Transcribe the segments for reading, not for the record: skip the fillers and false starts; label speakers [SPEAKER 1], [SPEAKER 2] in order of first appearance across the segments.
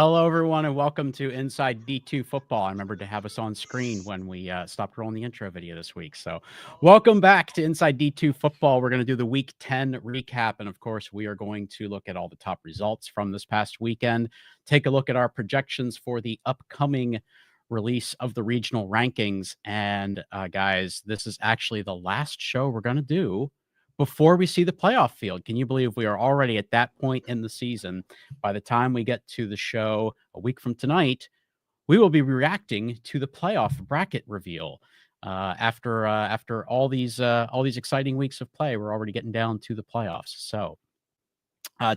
[SPEAKER 1] Hello, everyone, and welcome to Inside D2Football. I remembered to have us on screen when we stopped rolling the intro video this week. So welcome back to Inside D2Football. We're going to do the Week 10 recap, and of course, we are going to look at all the top results from this past weekend, take a look at our projections for the upcoming release of the regional rankings. And guys, this is actually the last show we're going to do before we see the playoff field. Can you believe we are already at that point in the season? By the time we get to the show a week from tonight, we will be reacting to the playoff bracket reveal. After all these exciting weeks of play, we're already getting down to the playoffs. So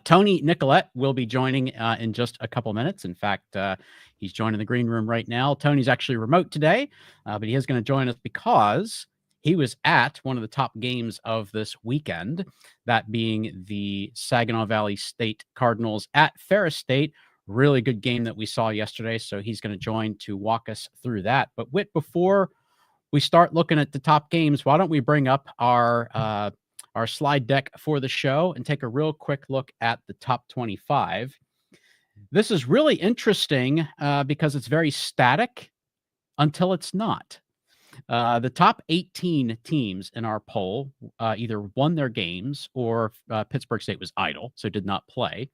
[SPEAKER 1] Tony Nicolette will be joining in just a couple minutes. In fact, he's joining the green room right now. Tony's actually remote today, but he is going to join us because he was at one of the top games of this weekend, that being the Saginaw Valley State Cardinals at Ferris State. Really good game that we saw yesterday, so he's going to join to walk us through that. But Whit, before we start looking at the top games, why don't we bring up our slide deck for the show and take a real quick look at the top 25. This is really interesting because it's very static until it's not. The top 18 teams in our poll either won their games or Pittsburgh State was idle, so did not play.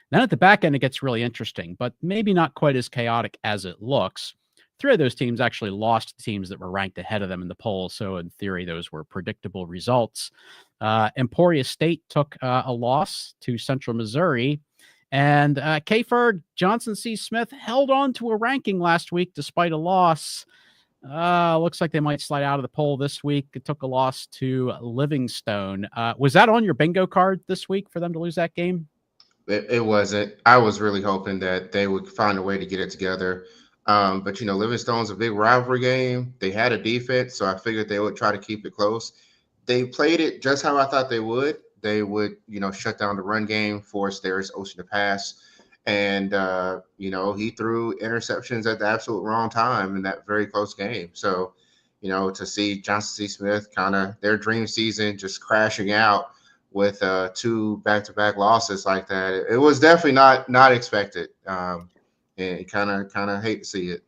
[SPEAKER 1] Then at the back end, it gets really interesting, but maybe not quite as chaotic as it looks. 3 of those teams actually lost to teams that were ranked ahead of them in the poll, so in theory, those were predictable results. Emporia State took a loss to Central Missouri, and Kayford Johnson C. Smith held on to a ranking last week despite a loss. Looks like they might slide out of the poll this week. It took a loss to Livingstone. Was that on your bingo card this week for them to lose that game?
[SPEAKER 2] It wasn't. I was really hoping that they would find a way to get it together. But, Livingstone's a big rivalry game. They had a defense, so I figured they would try to keep it close. They played it just how I thought they would. They would, shut down the run game, force Darius Ocean to pass. And, he threw interceptions at the absolute wrong time in that very close game. So, to see Johnson C. Smith kind of their dream season just crashing out with 2 back-to-back losses like that, it was definitely not expected. And kind of hate to see it.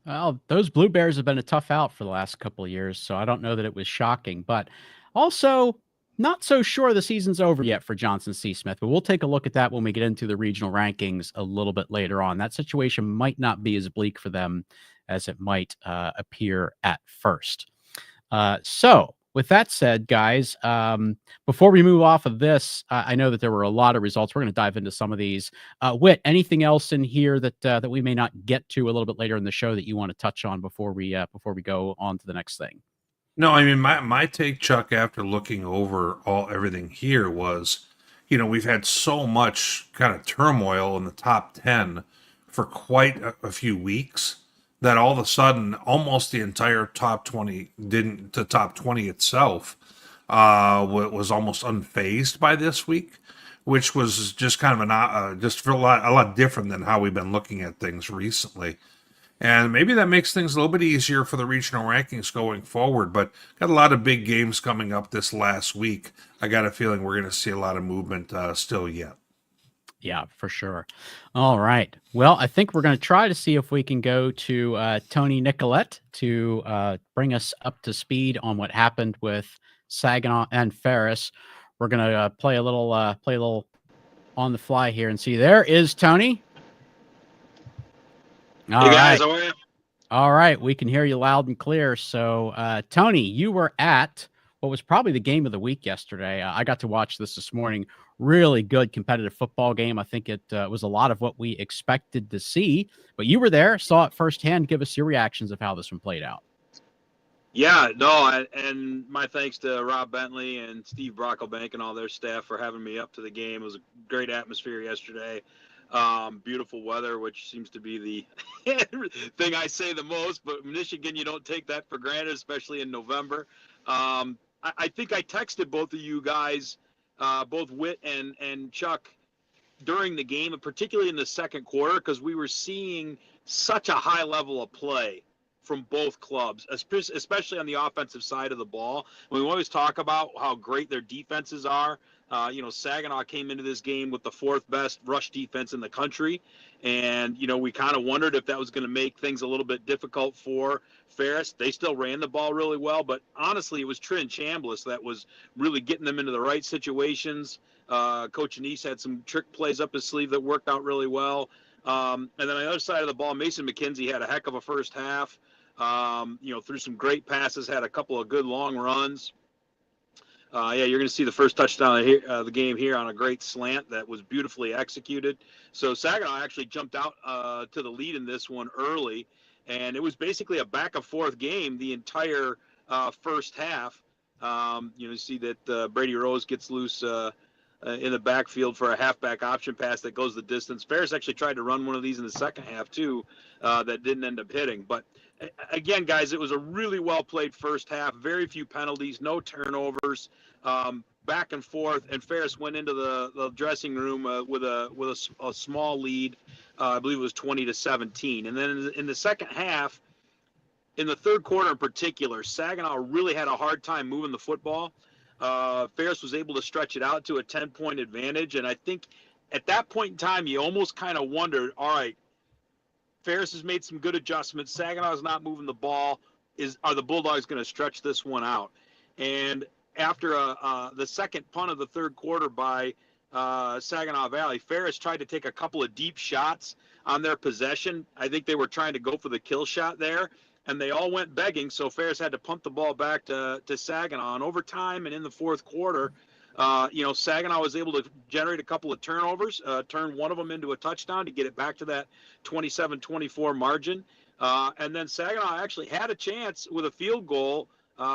[SPEAKER 1] Well, those Blue Bears have been a tough out for the last couple of years, so I don't know that it was shocking. But also, not so sure the season's over yet for Johnson C. Smith, but we'll take a look at that when we get into the regional rankings a little bit later on. That situation might not be as bleak for them as it might appear at first. So with that said, guys, before we move off of this, I know that there were a lot of results. We're going to dive into some of these. Whit, anything else in here that we may not get to a little bit later in the show that you want to touch on before we go on to the next thing?
[SPEAKER 3] No, I mean, my take, Chuck, after looking over everything here was, we've had so much kind of turmoil in the top 10 for quite a few weeks that all of a sudden almost the entire top 20 the top 20 itself was almost unfazed by this week, which was just kind of just a lot different than how we've been looking at things recently. And maybe that makes things a little bit easier for the regional rankings going forward, but got a lot of big games coming up this last week. I got a feeling we're going to see a lot of movement still yet.
[SPEAKER 1] Yeah, for sure. All right. Well, I think we're going to try to see if we can go to Tony Nicolette to bring us up to speed on what happened with Saginaw and Ferris. We're going to play a little on the fly here and see. There is Tony.
[SPEAKER 4] Hey guys, how are you?
[SPEAKER 1] All right, we can hear you loud and clear. So, Tony, you were at what was probably the game of the week yesterday. I got to watch this morning. Really good competitive football game. I think it was a lot of what we expected to see. But you were there, saw it firsthand. Give us your reactions of how this one played out.
[SPEAKER 4] Yeah, no, and my thanks to Rob Bentley and Steve Brocklebank and all their staff for having me up to the game. It was a great atmosphere yesterday. Beautiful weather, which seems to be the thing I say the most, but Michigan, you don't take that for granted, especially in November. I think I texted both of you guys, both Whit and Chuck, during the game, and particularly in the second quarter, because we were seeing such a high level of play from both clubs, especially on the offensive side of the ball. We always talk about how great their defenses are. Saginaw came into this game with the 4th best rush defense in the country. And, we kind of wondered if that was going to make things a little bit difficult for Ferris. They still ran the ball really well, but honestly, it was Trin Chambliss that was really getting them into the right situations. Coach Anise had some trick plays up his sleeve that worked out really well. And then on the other side of the ball, Mason McKenzie had a heck of a first half. Threw some great passes, had a couple of good long runs. You're going to see the first touchdown of the game here on a great slant that was beautifully executed. So Saginaw actually jumped out to the lead in this one early, and it was basically a back-and-forth game the entire first half. You see that Brady Rose gets loose in the backfield for a halfback option pass that goes the distance. Ferris actually tried to run one of these in the second half, too, that didn't end up hitting. But again, guys, it was a really well-played first half. Very few penalties, no turnovers, back and forth. And Ferris went into the dressing room with a small lead. I believe it was 20-17. And then in the second half, in the third quarter in particular, Saginaw really had a hard time moving the football. Ferris was able to stretch it out to a 10-point advantage. And I think at that point in time, you almost kind of wondered, all right, Ferris has made some good adjustments. Saginaw is not moving the ball. Are the Bulldogs going to stretch this one out? And after the second punt of the third quarter by Saginaw Valley, Ferris tried to take a couple of deep shots on their possession. I think they were trying to go for the kill shot there, and they all went begging, so Ferris had to punt the ball back to Saginaw. And over time and in the fourth quarter, Saginaw was able to generate a couple of turnovers, turn one of them into a touchdown to get it back to that 27-24 margin. And then Saginaw actually had a chance with a field goal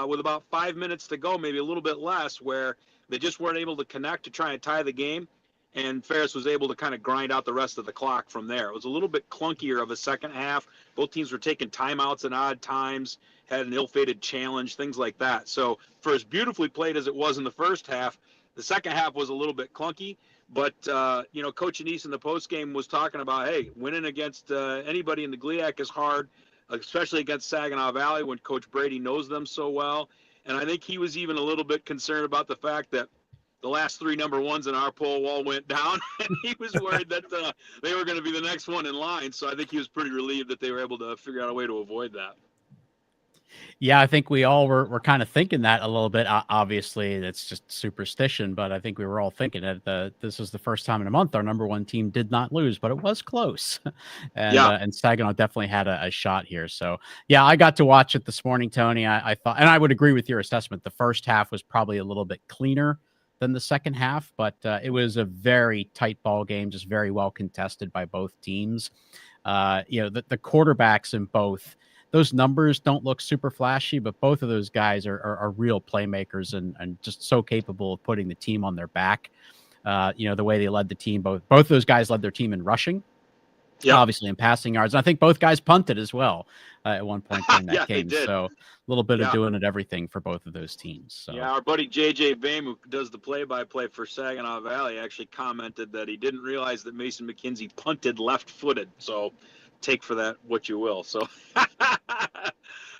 [SPEAKER 4] with about 5 minutes to go, maybe a little bit less, where they just weren't able to connect to try and tie the game. And Ferris was able to kind of grind out the rest of the clock from there. It was a little bit clunkier of a second half. Both teams were taking timeouts at odd times, had an ill-fated challenge, things like that. So for as beautifully played as it was in the first half, the second half was a little bit clunky. But, Coach Anise in the postgame was talking about, hey, winning against anybody in the GLIAC is hard, especially against Saginaw Valley when Coach Brady knows them so well. And I think he was even a little bit concerned about the fact that the last 3 number ones in our poll all went down, and he was worried that they were going to be the next one in line. So I think he was pretty relieved that they were able to figure out a way to avoid that.
[SPEAKER 1] Yeah, I think we all were kind of thinking that a little bit. Obviously, it's just superstition, but I think we were all thinking that this was the first time in a month our number 1 team did not lose, but it was close. And Saginaw definitely had a shot here. So, yeah, I got to watch it this morning, Tony. I thought, and I would agree with your assessment, the first half was probably a little bit cleaner than the second half, but it was a very tight ball game, just very well contested by both teams. The quarterbacks in both, those numbers don't look super flashy, but both of those guys are real playmakers and just so capable of putting the team on their back. The way they led the team, both of those guys led their team in rushing, obviously in passing yards. And I think both guys punted as well at one point during that game. So a little bit of doing it everything for both of those teams. So.
[SPEAKER 4] Yeah, our buddy JJ Boehm, who does the play-by-play for Saginaw Valley, actually commented that he didn't realize that Mason McKenzie punted left-footed. So take for that what you will. So,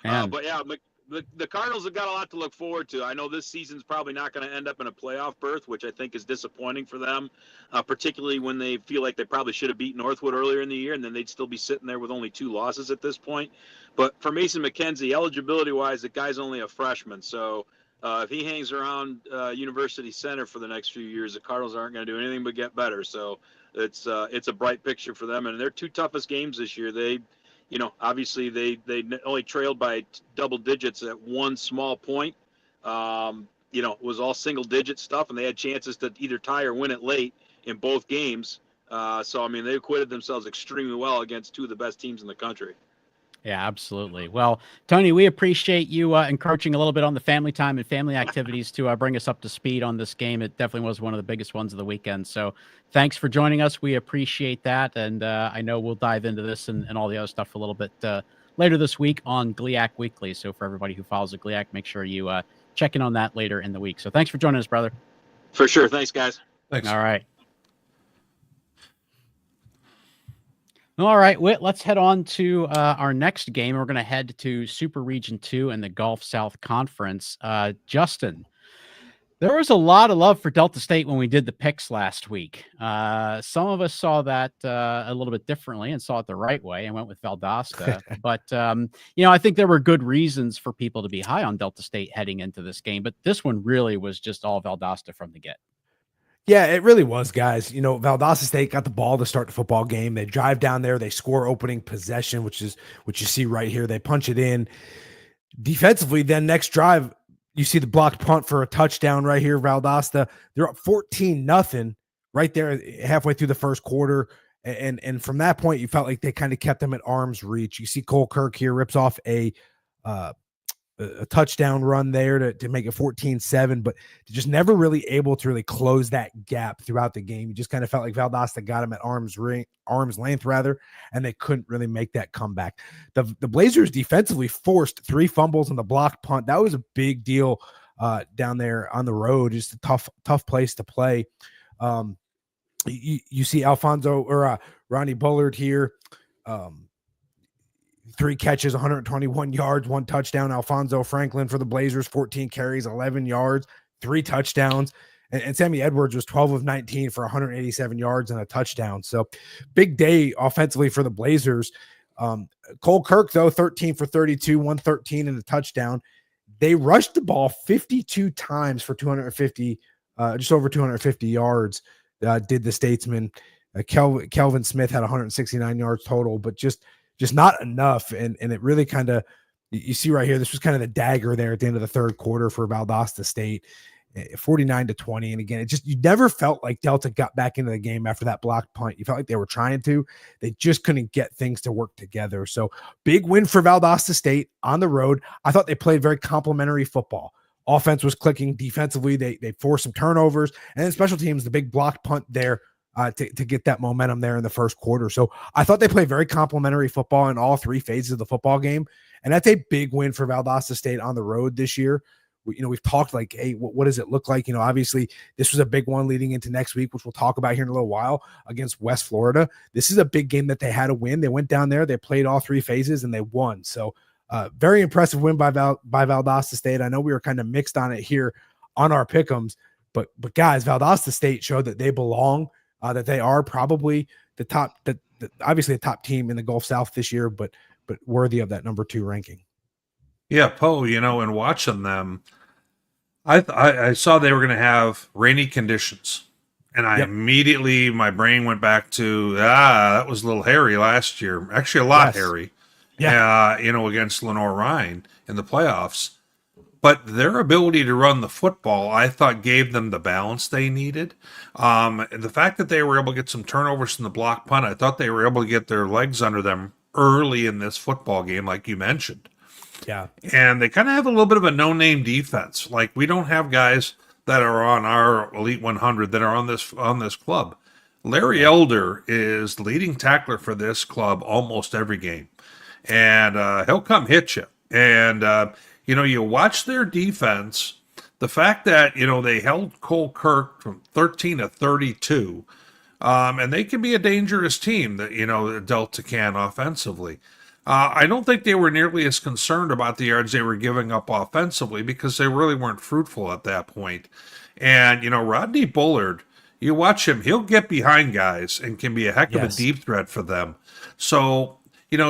[SPEAKER 4] but yeah, the Cardinals have got a lot to look forward to. I know this season's probably not going to end up in a playoff berth, which I think is disappointing for them, particularly when they feel like they probably should have beat Northwood earlier in the year, and then they'd still be sitting there with only 2 losses at this point. But for Mason McKenzie, eligibility-wise, the guy's only a freshman. So if he hangs around University Center for the next few years, the Cardinals aren't going to do anything but get better. So it's a bright picture for them. And their 2 toughest games this year, obviously they only trailed by double digits at 1 small point. It was all single-digit stuff, and they had chances to either tie or win it late in both games. They acquitted themselves extremely well against 2 of the best teams in the country.
[SPEAKER 1] Yeah, absolutely. Well, Tony, we appreciate you encroaching a little bit on the family time and family activities to bring us up to speed on this game. It definitely was one of the biggest ones of the weekend. So thanks for joining us. We appreciate that. And I know we'll dive into this and all the other stuff a little bit later this week on GLIAC Weekly. So for everybody who follows the GLIAC, make sure you check in on that later in the week. So thanks for joining us, brother.
[SPEAKER 4] For sure. Thanks, guys.
[SPEAKER 3] Thanks.
[SPEAKER 1] All right. All right, Whit, let's head on to our next game. We're going to head to Super Region 2 in the Gulf South Conference. Justin, there was a lot of love for Delta State when we did the picks last week. Some of us saw that a little bit differently and saw it the right way and went with Valdosta. But, I think there were good reasons for people to be high on Delta State heading into this game. But this one really was just all Valdosta from the get.
[SPEAKER 5] Yeah, it really was, guys. Valdosta State got the ball to start the football game. They drive down there. They score opening possession, which is what you see right here. They punch it in. Defensively, then next drive, you see the blocked punt for a touchdown right here. Valdosta, they're up 14-0 right there halfway through the first quarter. And from that point, you felt like they kind of kept them at arm's reach. You see Cole Kirk here rips off a touchdown run there to make it 14-7, but just never really able to really close that gap throughout the game. You just kind of felt like Valdosta got him at arm's length rather, and they couldn't really make that comeback. The Blazers defensively forced 3 fumbles on the blocked punt. That was a big deal down there on the road. Just a tough place to play. You see Ronnie Bullard here. 3 catches, 121 yards, 1 touchdown. Alfonso Franklin for the Blazers, 14 carries, 11 yards, 3 touchdowns. And Sammy Edwards was 12 of 19 for 187 yards and a touchdown. So big day offensively for the Blazers. Cole Kirk, though, 13 for 32, 113 and a touchdown. They rushed the ball 52 times for 250, just over 250 yards, did the Statesman. Kelvin Smith had 169 yards total, but just not enough. And it really kind of, you see right here, this was kind of the dagger there at the end of the third quarter for Valdosta State, 49-20. And again, you never felt like Delta got back into the game after that blocked punt. You felt like they were trying to, they just couldn't get things to work together. So big win for Valdosta State on the road. I thought they played very complimentary football. Offense was clicking. Defensively, they forced some turnovers, and then special teams, the big blocked punt there, to get that momentum there in the first quarter. So I thought they played very complimentary football in all 3 phases of the football game. And that's a big win for Valdosta State on the road this year. We've talked like, hey, what does it look like? Obviously this was a big one leading into next week, which we'll talk about here in a little while, against West Florida. This is a big game that they had to win. They went down there, they played all 3 phases and they won. So very impressive win by Valdosta State. I know we were kind of mixed on it here on our pick'ems, but guys, Valdosta State showed that they belong. That they are probably the top, obviously a top team in the Gulf South this year, but worthy of that number 2 ranking.
[SPEAKER 3] Yeah, Poe, in watching them, I saw they were going to have rainy conditions. And immediately, my brain went back to, that was a little hairy last year. Actually, a lot hairy. Yeah. Against Lenore Rhine in the playoffs. But their ability to run the football, I thought, gave them the balance they needed. The fact that they were able to get some turnovers from the block punt, I thought they were able to get their legs under them early in this football game, like you mentioned.
[SPEAKER 5] Yeah.
[SPEAKER 3] And they kind of have a little bit of a no-name defense. Like, we don't have guys that are on our Elite 100 that are on this club. Larry Elder is the leading tackler for this club almost every game. And he'll come hit you. And you watch their defense, the fact that, they held Cole Kirk from 13 to 32, and they can be a dangerous team that, Delta can offensively. I don't think they were nearly as concerned about the yards they were giving up offensively because they really weren't fruitful at that point. And, Rodney Bullard, you watch him, he'll get behind guys and can be a heck of a deep threat for them. So,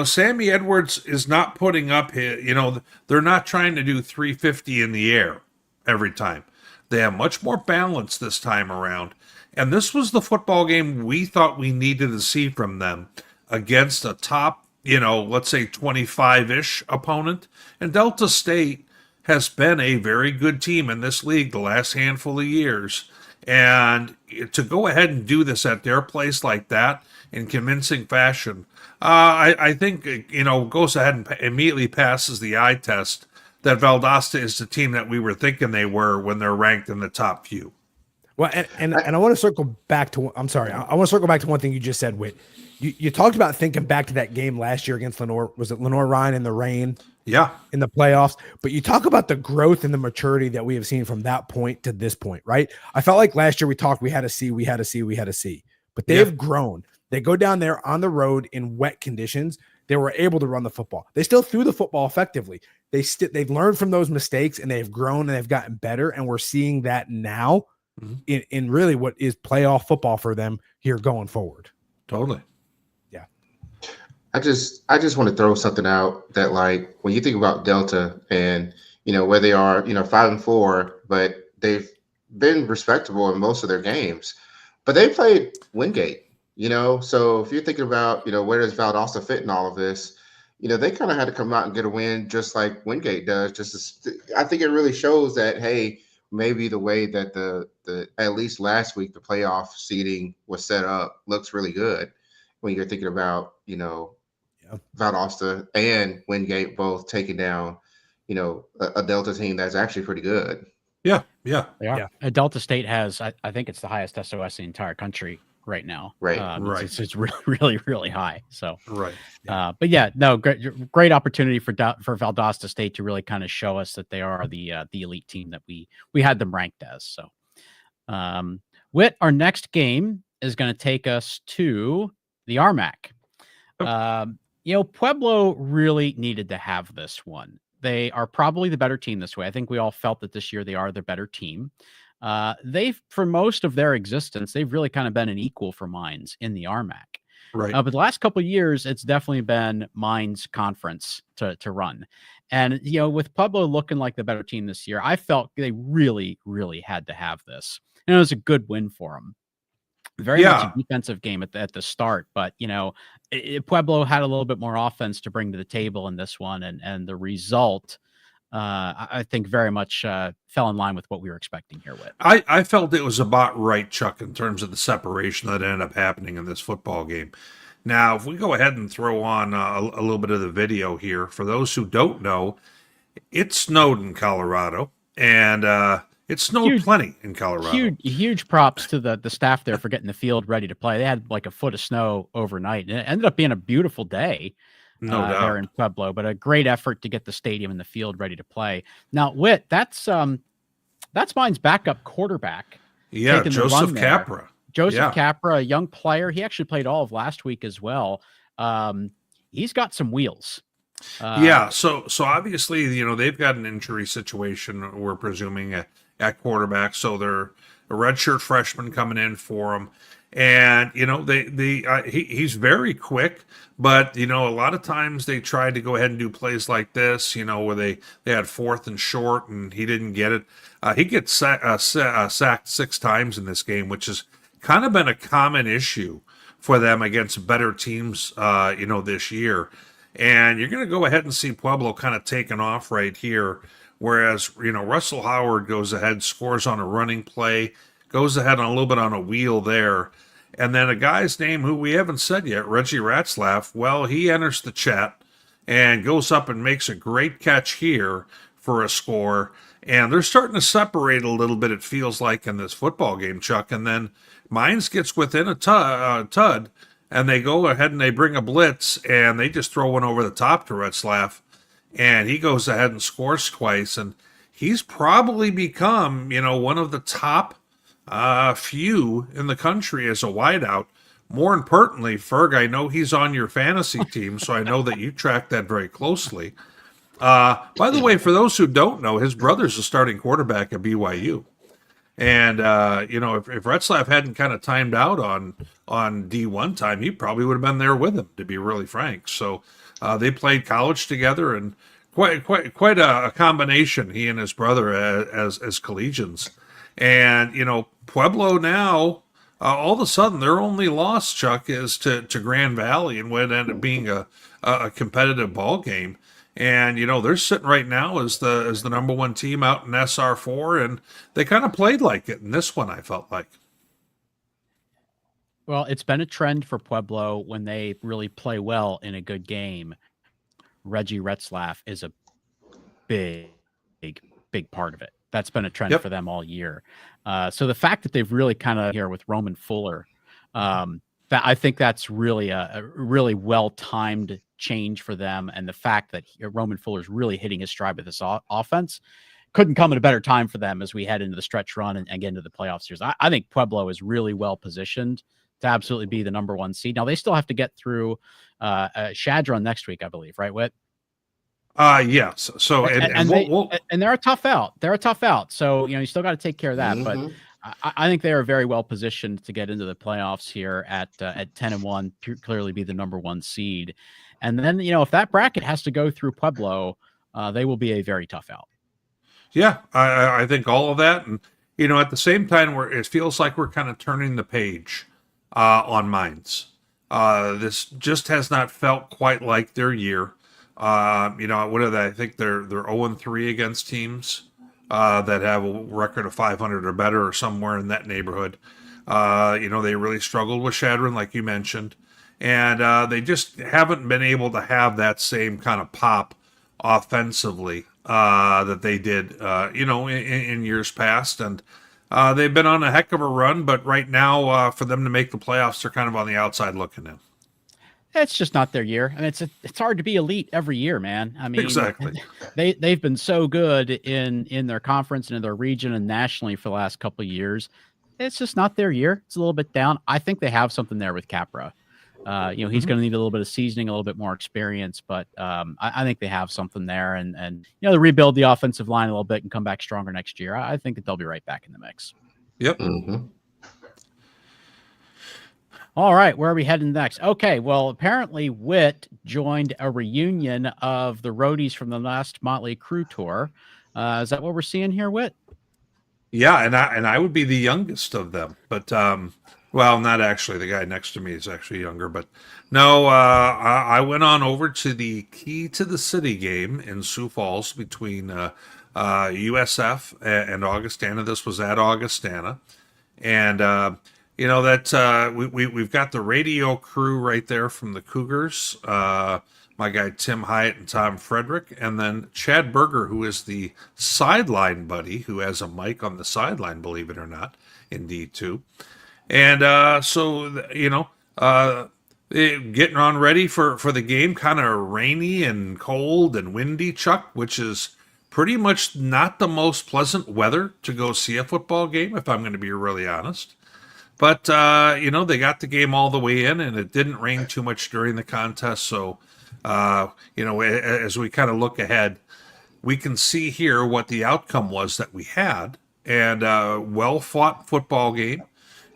[SPEAKER 3] Sammy Edwards is not putting up they're not trying to do 350 in the air every time. They have much more balance this time around. And this was the football game we thought we needed to see from them against a top, let's say 25-ish opponent. And Delta State has been a very good team in this league the last handful of years. And to go ahead and do this at their place like that in convincing fashion, I think, goes ahead and immediately passes the eye test that Valdosta is the team that we were thinking they were when they're ranked in the top few.
[SPEAKER 5] Well, and I want to circle back to, I want to circle back to one thing you just said, Whit. You talked about thinking back to that game last year against Lenore. Was it Lenore Rhine in the rain?
[SPEAKER 3] Yeah.
[SPEAKER 5] In the playoffs. But you talk about the growth and the maturity that we have seen from that point to this point, right? I felt like last year we had a C. But they have grown. They go down there on the road in wet conditions. They were able to run the football. They still threw the football effectively. They've learned from those mistakes, and they've grown and they've gotten better. And we're seeing that now in really what is playoff football for them here going forward.
[SPEAKER 3] Totally.
[SPEAKER 5] Yeah.
[SPEAKER 2] I just want to throw something out that, like, when you think about Delta and, where they are, 5-4, but they've been respectable in most of their games, but they played Wingate, so if you're thinking about, where does Valdosta fit in all of this, they kind of had to come out and get a win just like Wingate does. I think it really shows that, hey, maybe the way that the at least last week, the playoff seeding was set up looks really good when you're thinking about, Valdosta and Wingate both taking down, a Delta team that's actually pretty good.
[SPEAKER 3] Yeah.
[SPEAKER 1] Yeah. Delta State has, I think it's the highest SOS in the entire country right now.
[SPEAKER 2] Right.
[SPEAKER 1] It's really, really, really high. So,
[SPEAKER 3] Right.
[SPEAKER 1] But yeah, no, great opportunity for Valdosta State to really kind of show us that they are the elite team that we had them ranked as. So, Whit, our next game is going to take us to the RMAC. Pueblo really needed to have this one. They are probably the better team this way. I think we all felt that this year they are the better team. They've, for most of their existence, they've really kind of been an equal for Mines in the RMAC.
[SPEAKER 3] Right.
[SPEAKER 1] But the last couple of years, it's definitely been Mines conference to run. And, with Pueblo looking like the better team this year, I felt they really, really had to have this. And it was a good win for them. Very much a defensive game at the start, but Pueblo had a little bit more offense to bring to the table in this one, and the result, I think, very much fell in line with what we were expecting here. With
[SPEAKER 3] I felt it was about right, Chuck, in terms of the separation that ended up happening in this football game. Now, if we go ahead and throw on a little bit of the video here, for those who don't know, it snowed in Colorado, and it snowed plenty in Colorado.
[SPEAKER 1] Huge props to the staff there for getting the field ready to play. They had like a foot of snow overnight, and it ended up being a beautiful day there in Pueblo, but a great effort to get the stadium and the field ready to play. Now, Whit, that's Mine's backup quarterback.
[SPEAKER 3] Yeah, Joseph Capra.
[SPEAKER 1] Capra, a young player. He actually played all of last week as well. He's got some wheels.
[SPEAKER 3] So obviously, they've got an injury situation, we're presuming, at quarterback. So they're a redshirt freshman coming in for him. And, he's very quick, but, a lot of times they tried to go ahead and do plays like this, where they had 4th and short and he didn't get it. He gets sacked 6 times in this game, which has kind of been a common issue for them against better teams, this year. And you're going to go ahead and see Pueblo kind of taking off right here. Whereas, Russell Howard goes ahead, scores on a running play, goes ahead on a little bit on a wheel there. And then a guy's name who we haven't said yet, Reggie Ratzlaff, well, he enters the chat and goes up and makes a great catch here for a score. And they're starting to separate a little bit, it feels like, in this football game, Chuck. And then Mines gets within a tud. And they go ahead and they bring a blitz, and they just throw one over the top to Retzlaff, and he goes ahead and scores twice. And he's probably become, one of the top few in the country as a wideout. More importantly, Ferg, I know he's on your fantasy team, so I know that you track that very closely. By the way, for those who don't know, his brother's a starting quarterback at BYU. And, if Retzlaff hadn't kind of timed out on D1 time, he probably would have been there with him, to be really frank. So they played college together, and quite a combination, he and his brother as collegians. And, Pueblo now, all of a sudden, their only loss, Chuck, is to Grand Valley, and what ended up being a competitive ball game. And, they're sitting right now as the number 1 team out in SR4, and they kind of played like it in this one, I felt like.
[SPEAKER 1] Well, it's been a trend for Pueblo when they really play well in a good game. Reggie Retzlaff is a big part of it. That's been a trend for them all year. So the fact that they've really kind of here with Roman Fuller, I think that's really a really well-timed change for them. And the fact that Roman Fuller is really hitting his stride with this offense couldn't come at a better time for them as we head into the stretch run and get into the playoffs. I think Pueblo is really well positioned to absolutely be the number 1 seed. Now they still have to get through Shadron next week, I believe, right, Whit?
[SPEAKER 3] Yes. So
[SPEAKER 1] and they're a tough out. They're a tough out. So you still got to take care of that. But I think they are very well positioned to get into the playoffs here at 10-1, clearly be the number 1 seed. And then if that bracket has to go through Pueblo, they will be a very tough out.
[SPEAKER 3] Yeah, I think all of that, and at the same time, it feels like we're kind of turning the page on Mines. This just has not felt quite like their year. What are they? I think they're 0-3 against teams that have a record of 500 or better, or somewhere in that neighborhood. They really struggled with Shadron, like you mentioned, and they just haven't been able to have that same kind of pop offensively that they did, in years past. And they've been on a heck of a run, but right now, for them to make the playoffs, they're kind of on the outside looking in.
[SPEAKER 1] It's just not their year. I mean, it's hard to be elite every year, man. I mean,
[SPEAKER 3] exactly.
[SPEAKER 1] They've been so good in their conference and in their region and nationally for the last couple of years. It's just not their year. It's a little bit down. I think they have something there with Capra. He's going to need a little bit of seasoning, a little bit more experience, but I think they have something there, and they rebuild the offensive line a little bit and come back stronger next year. I think that they'll be right back in the mix.
[SPEAKER 3] Yep.
[SPEAKER 1] All right, where are we heading next? Okay, well, apparently Whit joined a reunion of the roadies from the last Motley Crue tour. Is that what we're seeing here, Whit?
[SPEAKER 3] Yeah, and I would be the youngest of them, but well, not actually. The guy next to me is actually younger, but no, I went on over to the Key to the City game in Sioux Falls between USF and Augustana. This was at Augustana, and we've got the radio crew right there from the Cougars. My guy Tim Hyatt and Tom Frederick, and then Chad Berger, who is the sideline buddy, who has a mic on the sideline, believe it or not, in D2. And getting on ready for the game, kind of rainy and cold and windy, Chuck, which is pretty much not the most pleasant weather to go see a football game, if I'm going to be really honest. But, they got the game all the way in, and it didn't rain too much during the contest. So, as we kind of look ahead, we can see here what the outcome was that we had, and well-fought football game.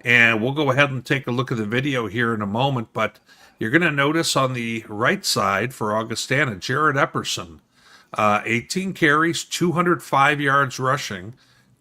[SPEAKER 3] And we'll go ahead and take a look at the video here in a moment, but you're going to notice on the right side for Augustana, Jared Epperson, 18 carries, 205 yards rushing,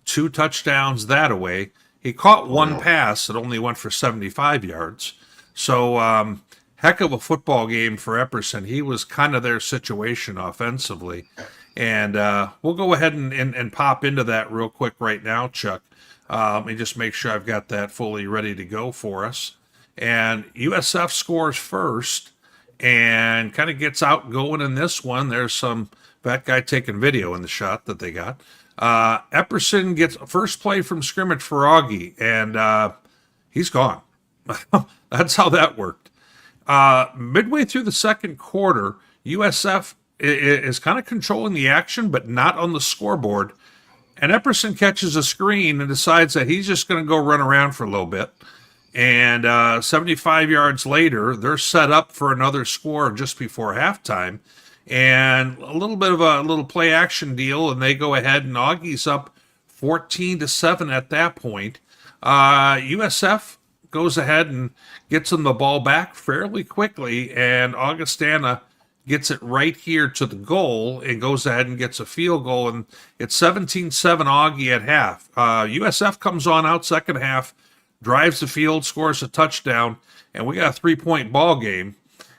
[SPEAKER 3] 2 touchdowns that away. He caught one pass that only went for 75 yards. So, heck of a football game for Epperson. He was kind of their situation offensively. And we'll go ahead and pop into that real quick right now, Chuck. Let me just make sure I've got that fully ready to go for us. And USF scores first and kind of gets out going in this one. There's that guy taking video in the shot that they got. Epperson gets first play from scrimmage for Augie, and he's gone. That's how that worked. Midway through the second quarter, USF is kind of controlling the action, but not on the scoreboard. And Epperson catches a screen and decides that he's just going to go run around for a little bit. And 75 yards later, they're set up for another score just before halftime. And a little bit of a little play action deal, and they go ahead, and Augie's up 14-7 at that point. USF goes ahead and gets them the ball back fairly quickly, and Augustana gets it right here to the goal and goes ahead and gets a field goal, and it's 17-7 Augie at half. USF comes on out second half, drives the field, scores a touchdown, and we got a 3-point ball game,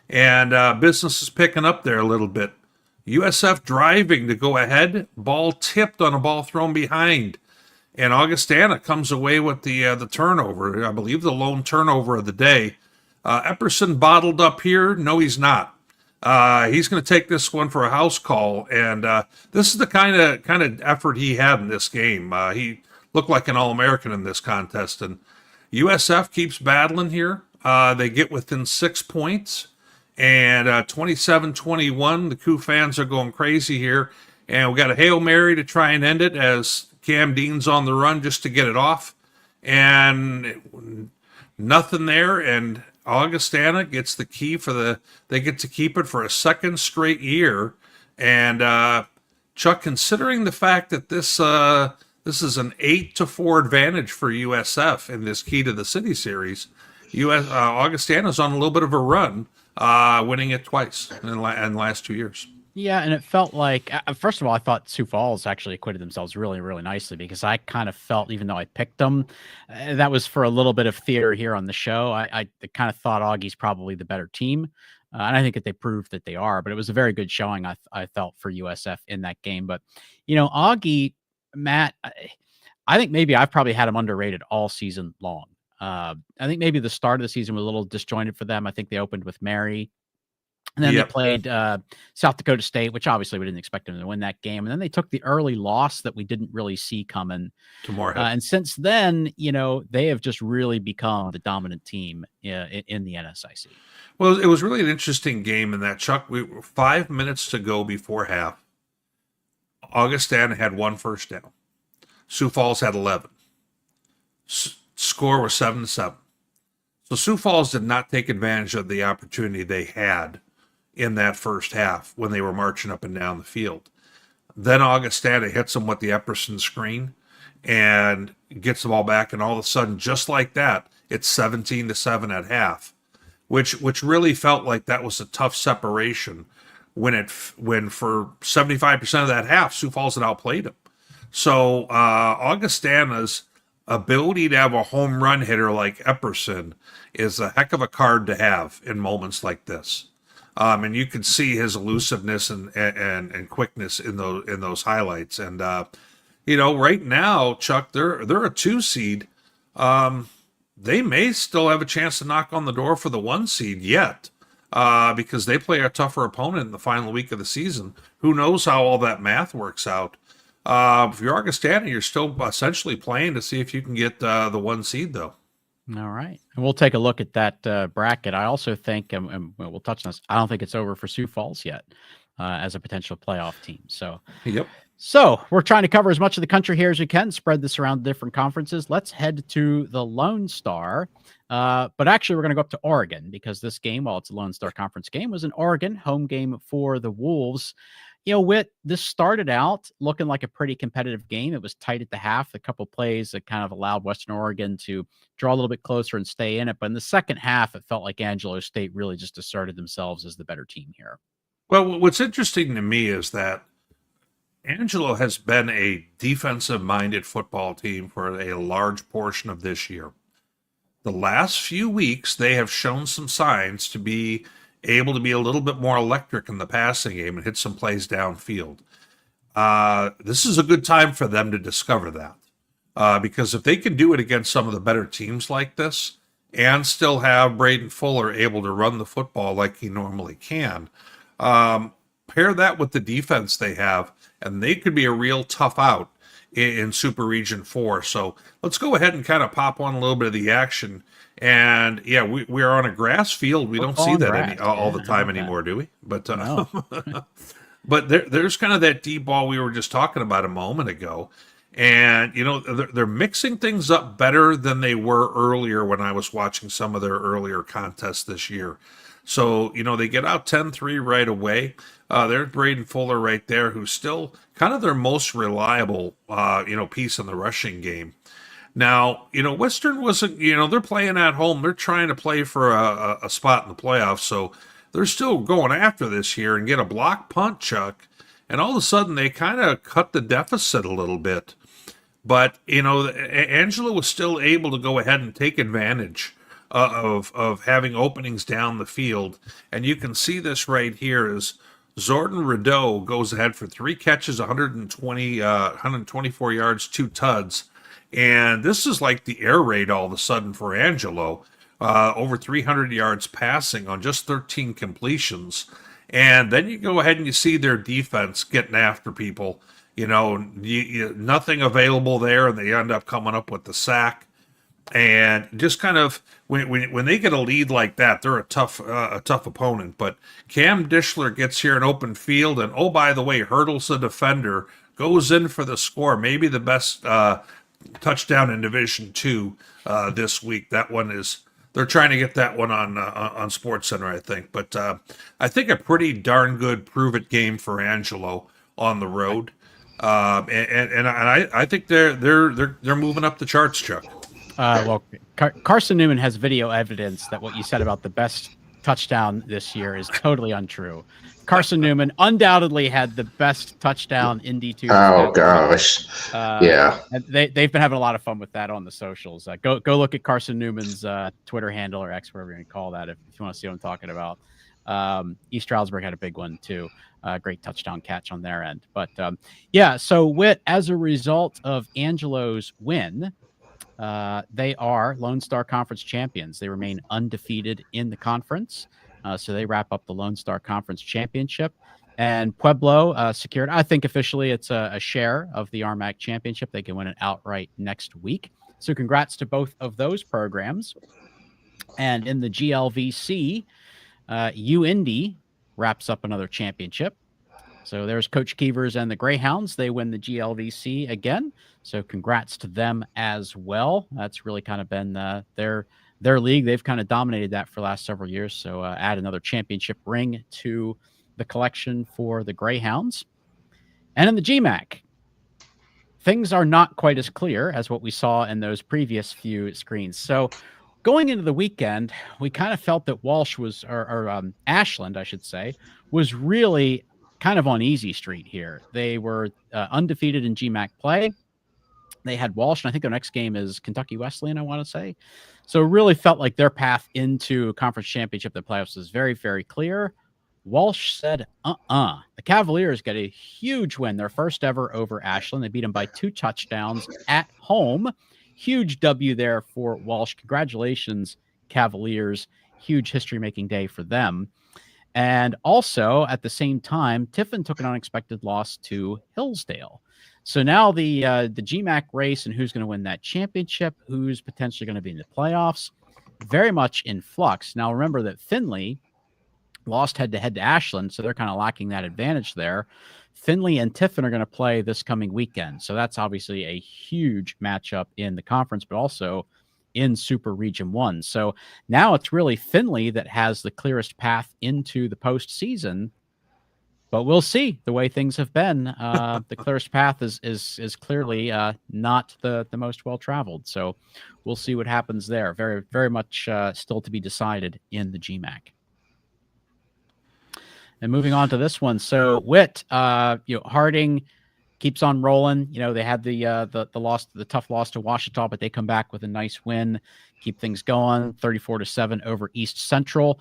[SPEAKER 3] and business is picking up there a little bit. USF driving to go ahead, ball tipped on a ball thrown behind, and Augustana comes away with the turnover, I believe the lone turnover of the day. Epperson bottled up here. No, he's not. He's going to take this one for a house call, and this is the kind of effort he had in this game. He looked like an All-American in this contest, and USF keeps battling here. They get within 6 points, and 27-21. The Coup fans are going crazy here, and we got a Hail Mary to try and end it as Cam Dean's on the run just to get it off, and nothing there, and Augustana gets the key they get to keep it for a second straight year. And Chuck, considering the fact that this is an 8-4 advantage for USF in this Key to the City series, Augustana's on a little bit of a run, winning it twice in the last 2 years.
[SPEAKER 1] Yeah, and it felt like, first of all, I thought Sioux Falls actually acquitted themselves really, really nicely, because I kind of felt, even though I picked them, that was for a little bit of theater here on the show. I kind of thought Augie's probably the better team, and I think that they proved that they are. But it was a very good showing, I felt, for USF in that game. But, Augie, Matt, I think maybe I've probably had them underrated all season long. I think maybe the start of the season was a little disjointed for them. I think they opened with Mary. And then they played South Dakota State, which obviously we didn't expect them to win that game. And then they took the early loss that we didn't really see coming.
[SPEAKER 3] To Moorhead.
[SPEAKER 1] And since then, they have just really become the dominant team in the NSIC.
[SPEAKER 3] Well, it was really an interesting game in that, Chuck. We were 5 minutes to go before half. Augustana had 1 first down. Sioux Falls had 11. Score was 7-7. So Sioux Falls did not take advantage of the opportunity they had in that first half when they were marching up and down the field. Then Augustana hits them with the Epperson screen and gets the ball back, and all of a sudden, just like that, it's 17-7 at half, which really felt like that was a tough separation when for 75% of that half, Sioux Falls had outplayed them. So Augustana's ability to have a home run hitter like Epperson is a heck of a card to have in moments like this. And you can see his elusiveness and quickness in those highlights. And right now, Chuck, they're a 2 seed. They may still have a chance to knock on the door for the 1 seed yet, because they play a tougher opponent in the final week of the season. Who knows how all that math works out? If you're Augustana, you're still essentially playing to see if you can get the 1 seed, though.
[SPEAKER 1] All right. And we'll take a look at that bracket. I also think, and we'll touch on this, I don't think it's over for Sioux Falls yet as a potential playoff team. So,
[SPEAKER 3] yep.
[SPEAKER 1] So we're trying to cover as much of the country here as we can, spread this around different conferences. Let's head to the Lone Star. But actually, we're going to go up to Oregon, because this game, while it's a Lone Star Conference game, was an Oregon home game for the Wolves. Whit, this started out looking like a pretty competitive game. It was tight at the half. A couple plays that kind of allowed Western Oregon to draw a little bit closer and stay in it. But in the second half, it felt like Angelo State really just asserted themselves as the better team here.
[SPEAKER 3] Well, what's interesting to me is that Angelo has been a defensive-minded football team for a large portion of this year. The last few weeks, they have shown some signs to be able to be a little bit more electric in the passing game and hit some plays downfield. This is a good time for them to discover that, because if they can do it against some of the better teams like this and still have Braden Fuller able to run the football like he normally can, pair that with the defense they have, and they could be a real tough out in Super Region 4. So let's go ahead and kind of pop on a little bit of the action. And yeah, we are on a grass field. We don't see that all the time anymore, do we? But
[SPEAKER 1] No.
[SPEAKER 3] but there's kind of that deep ball we were just talking about a moment ago. And, they're mixing things up better than they were earlier when I was watching some of their earlier contests this year. So, they get out 10-3 right away. There's Braden Fuller right there, who's still kind of their most reliable, piece in the rushing game. Now, Western wasn't, they're playing at home. They're trying to play for a spot in the playoffs. So they're still going after this here and get a block punt, Chuck. And all of a sudden, they kind of cut the deficit a little bit. But, Angelo was still able to go ahead and take advantage of having openings down the field. And you can see this right here is Jordan Rideau goes ahead for 3 catches, 124 yards, 2 tuds. And this is like the air raid all of a sudden for Angelo. Over 300 yards passing on just 13 completions. And then you go ahead and you see their defense getting after people. Nothing available there, and they end up coming up with the sack. And just kind of when they get a lead like that, they're a tough opponent. But Cam Dishler gets here in open field, and oh, by the way, hurdles the defender, goes in for the score. Maybe the best touchdown in Division II this week. That one is they're trying to get that one on SportsCenter, I think. But I think a pretty darn good prove it game for Angelo on the road, and I think they're moving up the charts, Chuck.
[SPEAKER 1] Well, Carson Newman has video evidence that what you said about the best touchdown this year is totally untrue. Carson Newman undoubtedly had the best touchdown in D2.
[SPEAKER 2] Oh gosh, yeah.
[SPEAKER 1] They've been having a lot of fun with that on the socials. Go look at Carson Newman's Twitter handle or X, whatever you're going to call that, if you want to see what I'm talking about. East Stroudsburg had a big one too. Great touchdown catch on their end. But yeah, so Whit, as a result of Angelo's win, they are Lone Star Conference champions. They remain undefeated in the conference. So they wrap up the Lone Star Conference Championship. And Pueblo secured, I think officially it's a share of the RMAC Championship. They can win it outright next week. So congrats to both of those programs. And in the GLVC, UIndy wraps up another championship. So there's Coach Keevers and the Greyhounds. They win the GLVC again. So congrats to them as well. That's really kind of been their league. They've kind of dominated that for the last several years. So add another championship ring to the collection for the Greyhounds. And in the GMAC, things are not quite as clear as what we saw in those previous few screens. So going into the weekend, we kind of felt that Walsh was, or Ashland, I should say, was really kind of on easy street here. They were undefeated in GMAC play. They had Walsh, and I think their next game is Kentucky Wesleyan, I want to say. So it really felt like their path into conference championship, the playoffs, was very, very clear. Walsh said, The Cavaliers got a huge win, their first ever over Ashland. They beat them by 2 touchdowns at home. Huge W there for Walsh. Congratulations, Cavaliers. Huge history-making day for them. And also, at the same time, Tiffin took an unexpected loss to Hillsdale. So now the GMAC race and who's going to win that championship, who's potentially going to be in the playoffs, very much in flux. Now, remember that Findlay lost head-to-head to Ashland, so they're kind of lacking that advantage there. Findlay and Tiffin are going to play this coming weekend. So that's obviously a huge matchup in the conference, but also in Super Region 1. So now it's really Findlay that has the clearest path into the postseason. But we'll see the way things have been. The clearest path is clearly not the most well-traveled. So we'll see what happens there. Very, very much still to be decided in the GMAC. And moving on to this one. So Whit, Harding keeps on rolling. They had the loss, the tough loss to Ouachita, but they come back with a nice win, keep things going. 34-7 over East Central.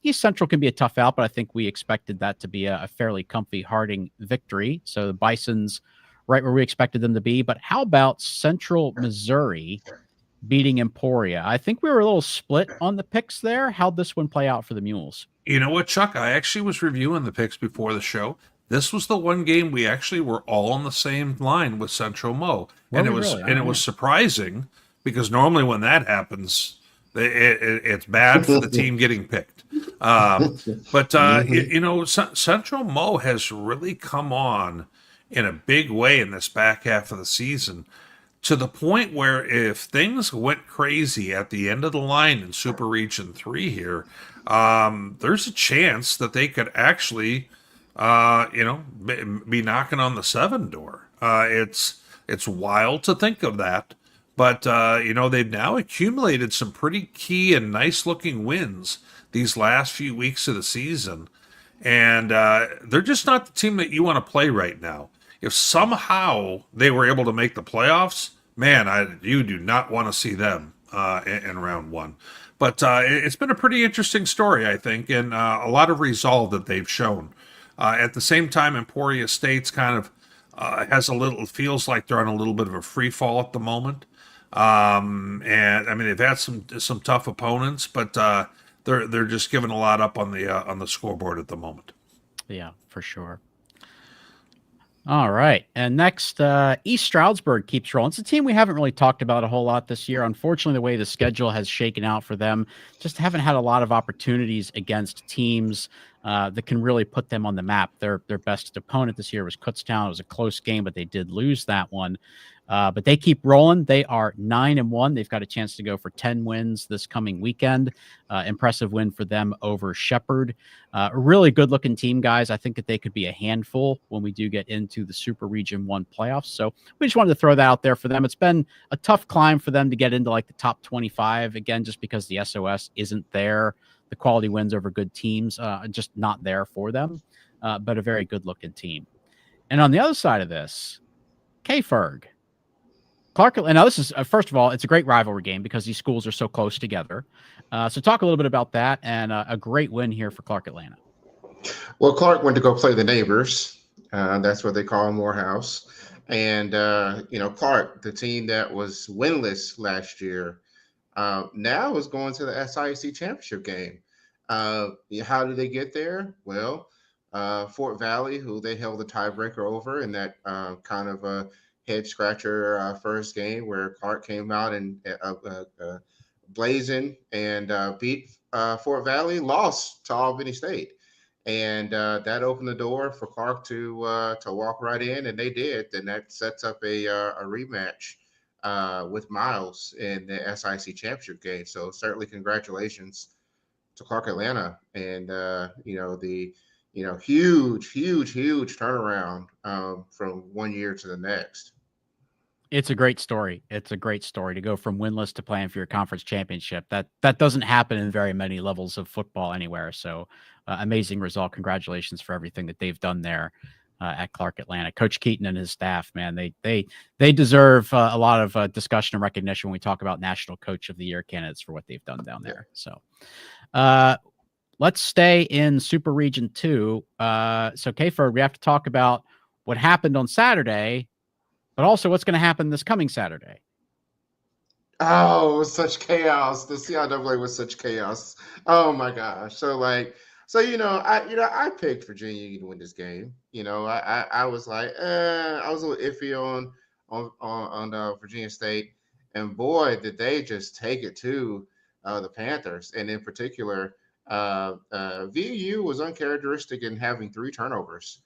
[SPEAKER 1] East Central can be a tough out, but I think we expected that to be a fairly comfy Harding victory. So the Bisons right where we expected them to be. But how about Central Missouri beating Emporia? I think we were a little split on the picks there. How'd this one play out for the Mules?
[SPEAKER 3] You know what, Chuck? I actually was reviewing the picks before the show. This was the one game we actually were all on the same line with Central Mo, and it was surprising because normally when that happens, it's bad for the team getting picked. But Central Mo has really come on in a big way in this back half of the season, to the point where if things went crazy at the end of the line in Super Region 3 here, there's a chance that they could actually be knocking on the 7 door. It's wild to think of that, but they've now accumulated some pretty key and nice looking wins these last few weeks of the season, and they're just not the team that you want to play right now. If somehow they were able to make the playoffs, man, you do not want to see them in round 1. But it's been a pretty interesting story, I think, and a lot of resolve that they've shown. At the same time, Emporia State's kind of feels like they're on a little bit of a free fall at the moment. And I mean, they've had some tough opponents, but they're just giving a lot up on the scoreboard at the moment.
[SPEAKER 1] Yeah, for sure. All right. And next, East Stroudsburg keeps rolling. It's a team we haven't really talked about a whole lot this year. Unfortunately, the way the schedule has shaken out for them, just haven't had a lot of opportunities against teams that can really put them on the map. Their best opponent this year was Kutztown. It was a close game, but they did lose that one. But they keep rolling. They are 9-1. They've got a chance to go for 10 wins this coming weekend. Impressive win for them over Shepherd. A really good looking team, guys. I think that they could be a handful when we do get into the Super Region 1 playoffs. So we just wanted to throw that out there for them. It's been a tough climb for them to get into like the top 25 again, just because the SOS isn't there. The quality wins over good teams, just not there for them, but a very good looking team. And on the other side of this, K-Ferg. Clark, and now this is, first of all, it's a great rivalry game because these schools are so close together. So talk a little bit about that and a great win here for Clark Atlanta.
[SPEAKER 2] Well, Clark went to go play the neighbors. That's what they call Morehouse. And, Clark, the team that was winless last year, now is going to the SIAC championship game. How did they get there? Well, Fort Valley, who they held the tiebreaker over in that kind of a head scratcher first game where Clark came out and blazing and beat Fort Valley, lost to Albany State. And that opened the door for Clark to walk right in, and they did. And that sets up a rematch with Miles in the SIC championship game. So certainly congratulations to Clark Atlanta and huge turnaround from 1 year to the next.
[SPEAKER 1] It's a great story. It's a great story to go from winless to playing for your conference championship. That doesn't happen in very many levels of football anywhere. So amazing result. Congratulations for everything that they've done there at Clark Atlanta. Coach Keaton and his staff, man, they deserve a lot of discussion and recognition when we talk about National Coach of the Year candidates for what they've done down there. So let's stay in Super Region 2. So K-Ferg, we have to talk about what happened on Saturday, but also what's going to happen this coming Saturday.
[SPEAKER 2] Oh, it was such chaos. The CIAA was such chaos. Oh my gosh. I picked Virginia to win this game. I was like, I was a little iffy on Virginia State, and boy, did they just take it to the Panthers. And in particular, VU was uncharacteristic in having 3 turnovers.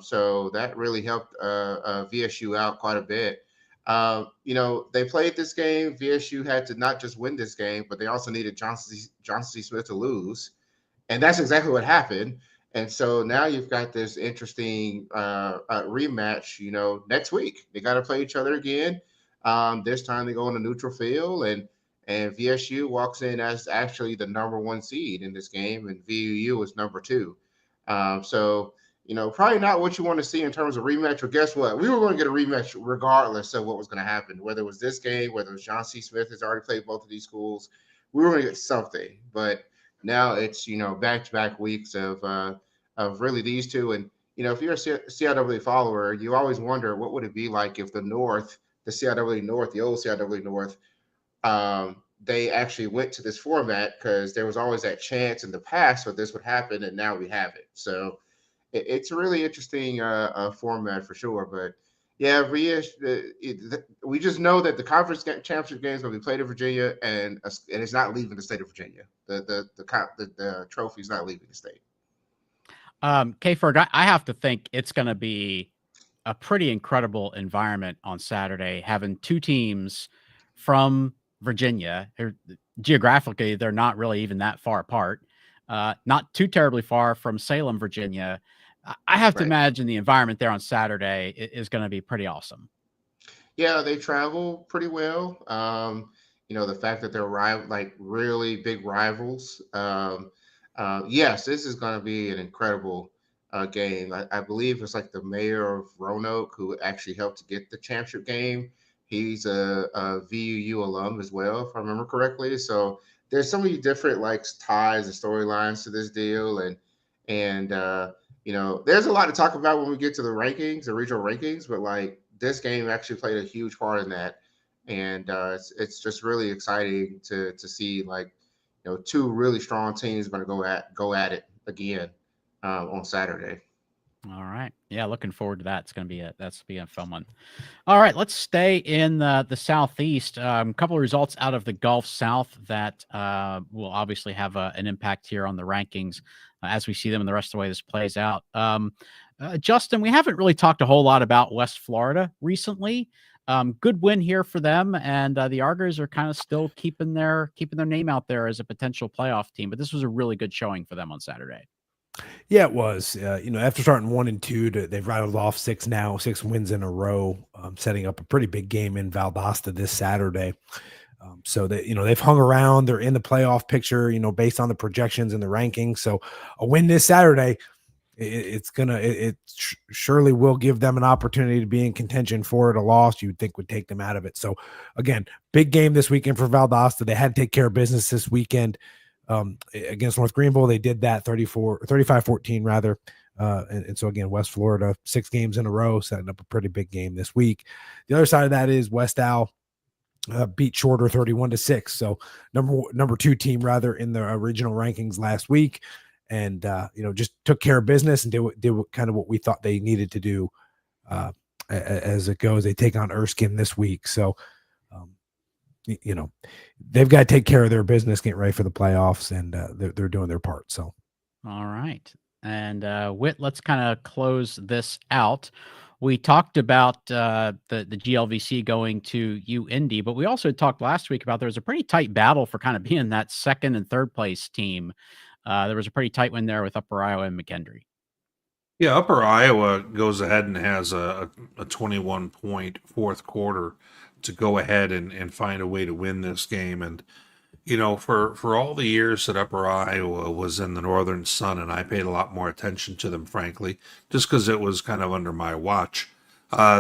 [SPEAKER 2] So that really helped VSU out quite a bit. They played this game. VSU had to not just win this game, but they also needed Johnson C. Smith to lose. And that's exactly what happened. And so now you've got this interesting rematch, next week. They got to play each other again. This time they go on a neutral field, and VSU walks in as actually the number 1 seed in this game, and VU is number 2. Probably not what you want to see in terms of rematch. But guess what? We were going to get a rematch regardless of what was going to happen, whether it was this game, whether it was John C. Smith has already played both of these schools. We were going to get something. But now it's, back-to-back weeks of really these two. And, if you're a CIAA follower, you always wonder what would it be like if the CIAA North, the old CIAA North, they actually went to this format, because there was always that chance in the past that this would happen, and now we have it. So it's a really interesting format for sure. But yeah, we just know that the conference championship game is going to be played in Virginia, and it's not leaving the state of Virginia. The trophy is not leaving the state.
[SPEAKER 1] K-Ferg, I have to think it's going to be a pretty incredible environment on Saturday, having 2 teams from Virginia. Geographically, they're not really even that far apart. Not too terribly far from Salem, Virginia. I have to imagine the environment there on Saturday is going to be pretty awesome.
[SPEAKER 2] Yeah, they travel pretty well. The fact that they're really big rivals. Yes, this is going to be an incredible game. I believe it's like the mayor of Roanoke who actually helped to get the championship game. He's a VUU alum as well, if I remember correctly. So there's so many different ties and storylines to this deal, and there's a lot to talk about when we get to the rankings, the regional rankings. But this game actually played a huge part in that, and it's just really exciting to see 2 really strong teams going to go at it again on Saturday.
[SPEAKER 1] All right. Yeah, looking forward to that. It's going to be a fun one. All right, let's stay in the Southeast. A couple of results out of the Gulf South that will obviously have an impact here on the rankings as we see them and the rest of the way this plays out. Justin, we haven't really talked a whole lot about West Florida recently. Good win here for them, and the Argos are kind of still keeping their name out there as a potential playoff team. But this was a really good showing for them on Saturday.
[SPEAKER 5] Yeah, it was. After starting 1-2, they've rattled off 6 wins in a row, setting up a pretty big game in Valdosta this Saturday. So that they've hung around. They're in the playoff picture, based on the projections and the rankings. So a win this Saturday, it surely will give them an opportunity to be in contention for it. A loss you would think would take them out of it. So again, big game this weekend for Valdosta. They had to take care of business this weekend against North Greenville. They did that 35-14 rather. And so again, West Florida, 6 games in a row, setting up a pretty big game this week. The other side of that is West Al beat Shorter 31-6. So number 2 team rather in the regional rankings last week. And, just took care of business and did kind of what we thought they needed to do as it goes. They take on Erskine this week. So, they've got to take care of their business, get ready for the playoffs, and they're doing their part. So,
[SPEAKER 1] all right. And Whit, let's kind of close this out. We talked about the GLVC going to UIndy, but we also talked last week about there was a pretty tight battle for kind of being that second and third place team. There was a pretty tight win there with Upper Iowa and McKendree.
[SPEAKER 3] Yeah, Upper Iowa goes ahead and has a 21-point fourth quarter to go ahead and find a way to win this game. And, for all the years that Upper Iowa was in the Northern Sun, and I paid a lot more attention to them, frankly, just because it was kind of under my watch,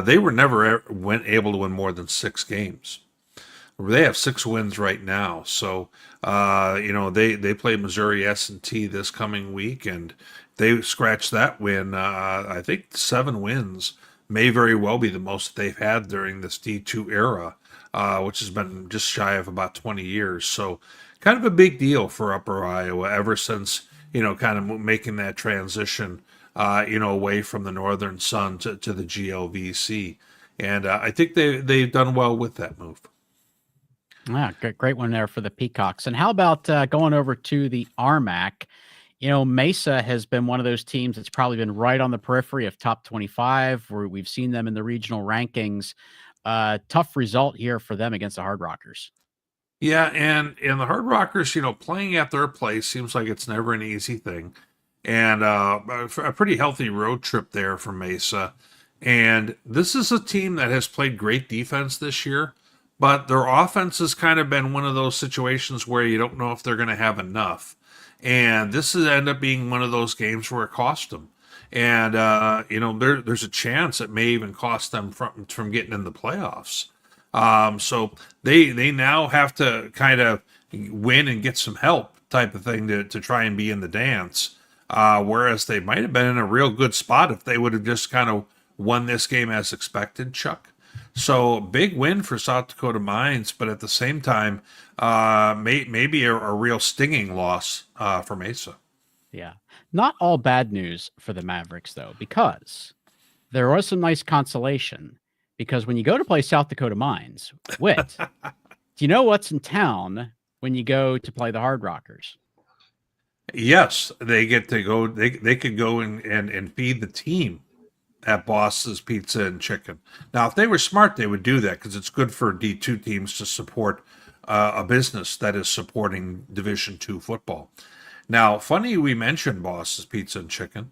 [SPEAKER 3] they were never able to win more than 6 games. They have 6 wins right now. So, they play Missouri S&T this coming week, and they scratched that win. I think 7 wins may very well be the most they've had during this D2 era, which has been just shy of about 20 years. So kind of a big deal for Upper Iowa ever since, kind of making that transition, away from the Northern Sun to the GLVC. And I think they've done well with that move.
[SPEAKER 1] Yeah, great one there for the Peacocks. And how about going over to the RMAC? Mesa has been one of those teams that's probably been right on the periphery of top 25, where we've seen them in the regional rankings. Tough result here for them against the Hard Rockers.
[SPEAKER 3] Yeah, and the Hard Rockers, playing at their place seems like it's never an easy thing. And a pretty healthy road trip there for Mesa. And this is a team that has played great defense this year, but their offense has kind of been one of those situations where you don't know if they're going to have enough. And this has ended up being one of those games where it cost them. And, there's a chance it may even cost them from getting in the playoffs. So they now have to kind of win and get some help type of thing to try and be in the dance. Whereas they might have been in a real good spot if they would have just kind of won this game as expected, Chuck. So big win for South Dakota Mines, but at the same time, maybe a real stinging loss for Mesa.
[SPEAKER 1] Yeah. Not all bad news for the Mavericks, though, because there was some nice consolation. Because when you go to play South Dakota Mines, Whit, do you know what's in town when you go to play the Hard Rockers?
[SPEAKER 3] Yes, they get to go. They could go and feed the team at Boss's Pizza and Chicken. Now, if they were smart, they would do that because it's good for D2 teams to support a business that is supporting Division II football. Now, funny we mentioned Boss's Pizza and Chicken.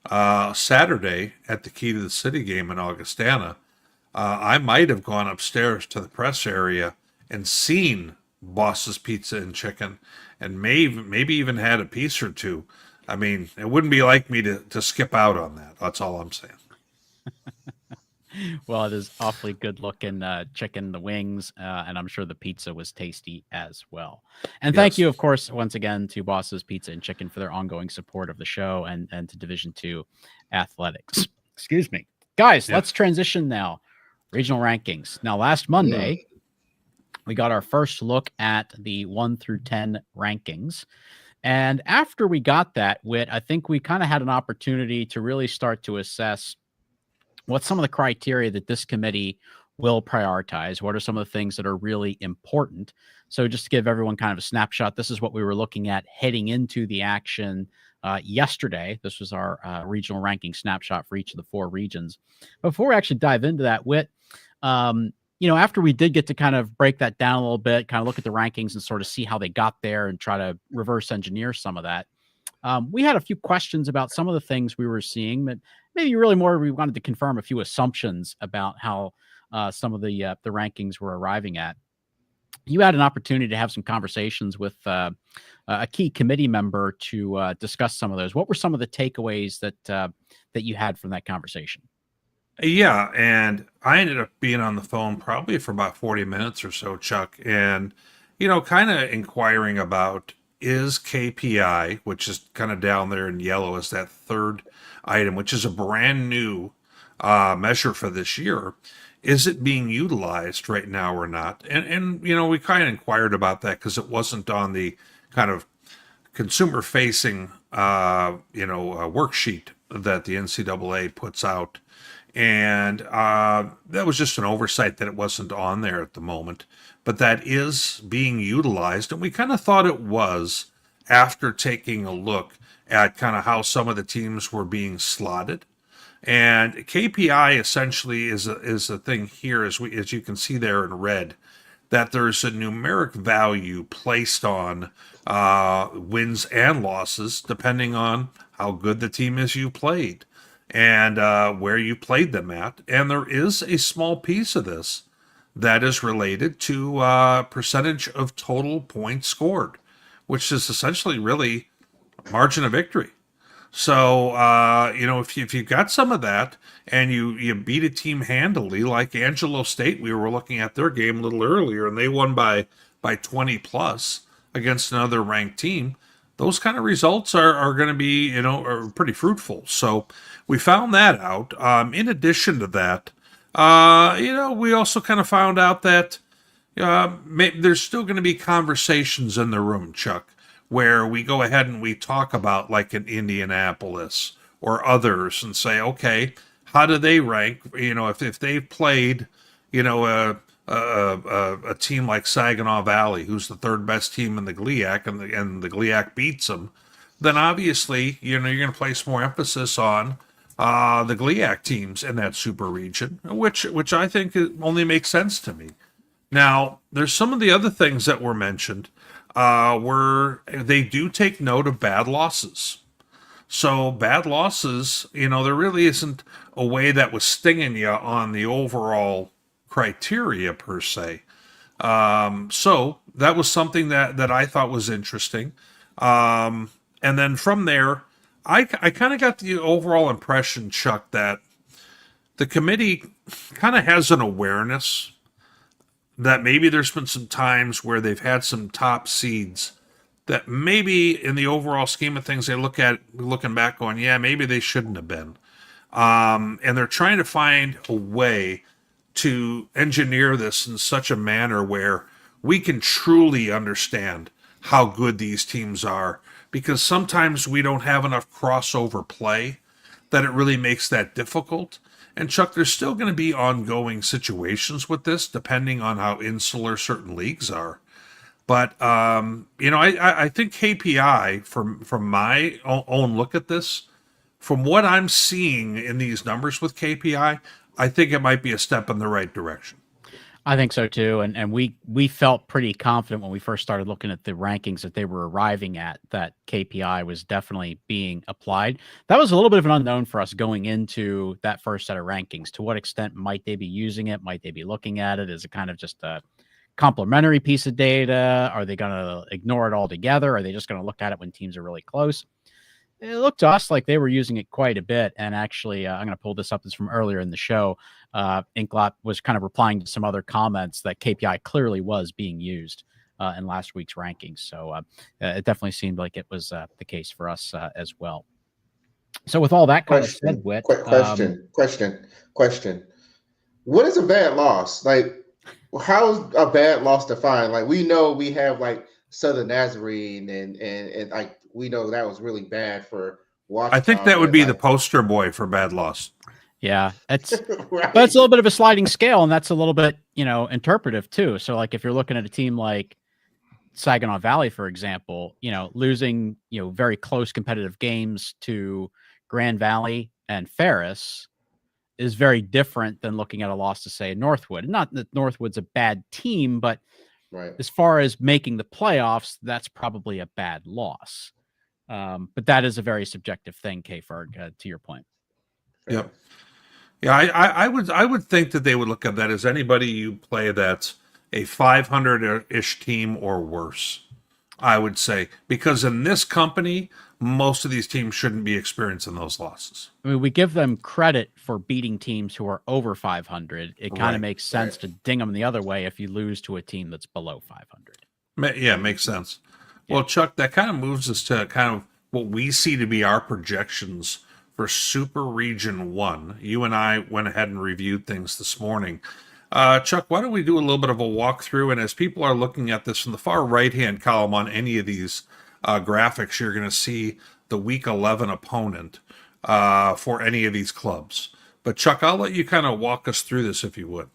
[SPEAKER 3] Saturday at the Key to the City game in Augustana, I might have gone upstairs to the press area and seen Boss's Pizza and Chicken and maybe even had a piece or two. I mean, it wouldn't be like me to skip out on that. That's all I'm saying.
[SPEAKER 1] Well, it is awfully good looking chicken, the wings, and I'm sure the pizza was tasty as well. And thank you, of course, once again to Boss's Pizza and Chicken for their ongoing support of the show and to Division II athletics. Excuse me. Guys, let's transition now. Regional rankings. Now, last Monday, we got our first look at the 1 through 10 rankings. And after we got that, Whit, I think we kind of had an opportunity to really start to assess what's some of the criteria that this committee will prioritize. What are some of the things that are really important? So just to give everyone kind of a snapshot, this is what we were looking at heading into the action yesterday. This was our regional ranking snapshot for each of the 4 regions. Before we actually dive into that, Whit, After we did get to kind of break that down a little bit, kind of look at the rankings and sort of see how they got there and try to reverse engineer some of that. We had a few questions about some of the things we were seeing, but maybe really more we wanted to confirm a few assumptions about how some of the rankings were arriving at. You had an opportunity to have some conversations with a key committee member to discuss some of those. What were some of the takeaways that you had from that conversation?
[SPEAKER 3] Yeah, and I ended up being on the phone probably for about 40 minutes or so, Chuck, and kind of inquiring about is KPI, which is kind of down there in yellow as that third item, which is a brand new measure for this year. Is it being utilized right now or not? And we kind of inquired about that because it wasn't on the kind of consumer facing worksheet that the NCAA puts out. And that was just an oversight that it wasn't on there at the moment. But that is being utilized. And we kind of thought it was after taking a look at kind of how some of the teams were being slotted. And KPI essentially is a thing here, as you can see there in red, that there's a numeric value placed on wins and losses depending on how good the team is you played and where you played them at. And there is a small piece of this that is related to percentage of total points scored, which is essentially really margin of victory. So, if you've got some of that and you beat a team handily, like Angelo State, we were looking at their game a little earlier, and they won by 20 plus against another ranked team, those kind of results are going to be, are pretty fruitful. So we found that out. In addition to that, we also kind of found out that there's still going to be conversations in the room, Chuck, where we go ahead and we talk about like an Indianapolis or others and say, okay, how do they rank? If they've played, a team like Saginaw Valley, who's the third best team in the GLIAC, and the GLIAC beats them, then obviously, you're going to place more emphasis on the GLIAC teams in that super region, which I think only makes sense to me. Now, there's some of the other things that were mentioned where they do take note of bad losses. So bad losses, there really isn't a way that was stinging you on the overall criteria per se. So that was something that I thought was interesting. And then from there, I kind of got the overall impression, Chuck, that the committee kind of has an awareness that maybe there's been some times where they've had some top seeds that maybe in the overall scheme of things, they looking back going, yeah, maybe they shouldn't have been. And they're trying to find a way to engineer this in such a manner where we can truly understand how good these teams are, because sometimes we don't have enough crossover play that it really makes that difficult. And Chuck, there's still going to be ongoing situations with this, depending on how insular certain leagues are. But I think KPI, from my own look at this, from what I'm seeing in these numbers with KPI, I think it might be a step in the right direction.
[SPEAKER 1] I think so too, and we felt pretty confident when we first started looking at the rankings that they were arriving at, that KPI was definitely being applied. That was a little bit of an unknown for us going into that first set of rankings. To what extent might they be using it? Might they be looking at it as a kind of just a complementary piece of data? Are they going to ignore it altogether? Are they just going to look at it when teams are really close? It looked to us like they were using it quite a bit. And actually, I'm going to pull this up. This from earlier in the show. Inklot was kind of replying to some other comments that KPI clearly was being used in last week's rankings. So it definitely seemed like it was the case for us as well. So with all that kind of said, Whit,
[SPEAKER 2] question. What is a bad loss? Like, how's a bad loss defined? Like, we know we have like Southern Nazarene and like, we know that was really bad for Washington.
[SPEAKER 3] I think that would be the poster boy for bad loss.
[SPEAKER 1] Yeah, it's
[SPEAKER 2] right.
[SPEAKER 1] But it's a little bit of a sliding scale, and that's a little bit, interpretive too. So like if you're looking at a team like Saginaw Valley, for example, losing, very close competitive games to Grand Valley and Ferris, is very different than looking at a loss to, say, Northwood. Not that Northwood's a bad team, but
[SPEAKER 2] Right.
[SPEAKER 1] as far as making the playoffs, that's probably a bad loss. But that is a very subjective thing, K-Ferg, to your point.
[SPEAKER 3] Yep. Yeah, I would think that they would look at that as anybody you play that's a 500-ish team or worse. I would say, because in this company, most of these teams shouldn't be experiencing those losses.
[SPEAKER 1] I mean, we give them credit for beating teams who are over 500. It kind of
[SPEAKER 3] Right,
[SPEAKER 1] makes sense to ding them the other way if you lose to a team that's below 500.
[SPEAKER 3] Yeah, makes sense. Well, Chuck, that kind of moves us to kind of what we see to be our projections for Super Region 1. You and I went ahead and reviewed things this morning. Chuck, why don't we do a little bit of a walkthrough? And as people are looking at this from the far right-hand column on any of these graphics, you're going to see the Week 11 opponent for any of these clubs. But Chuck, I'll let you kind of walk us through this if you would.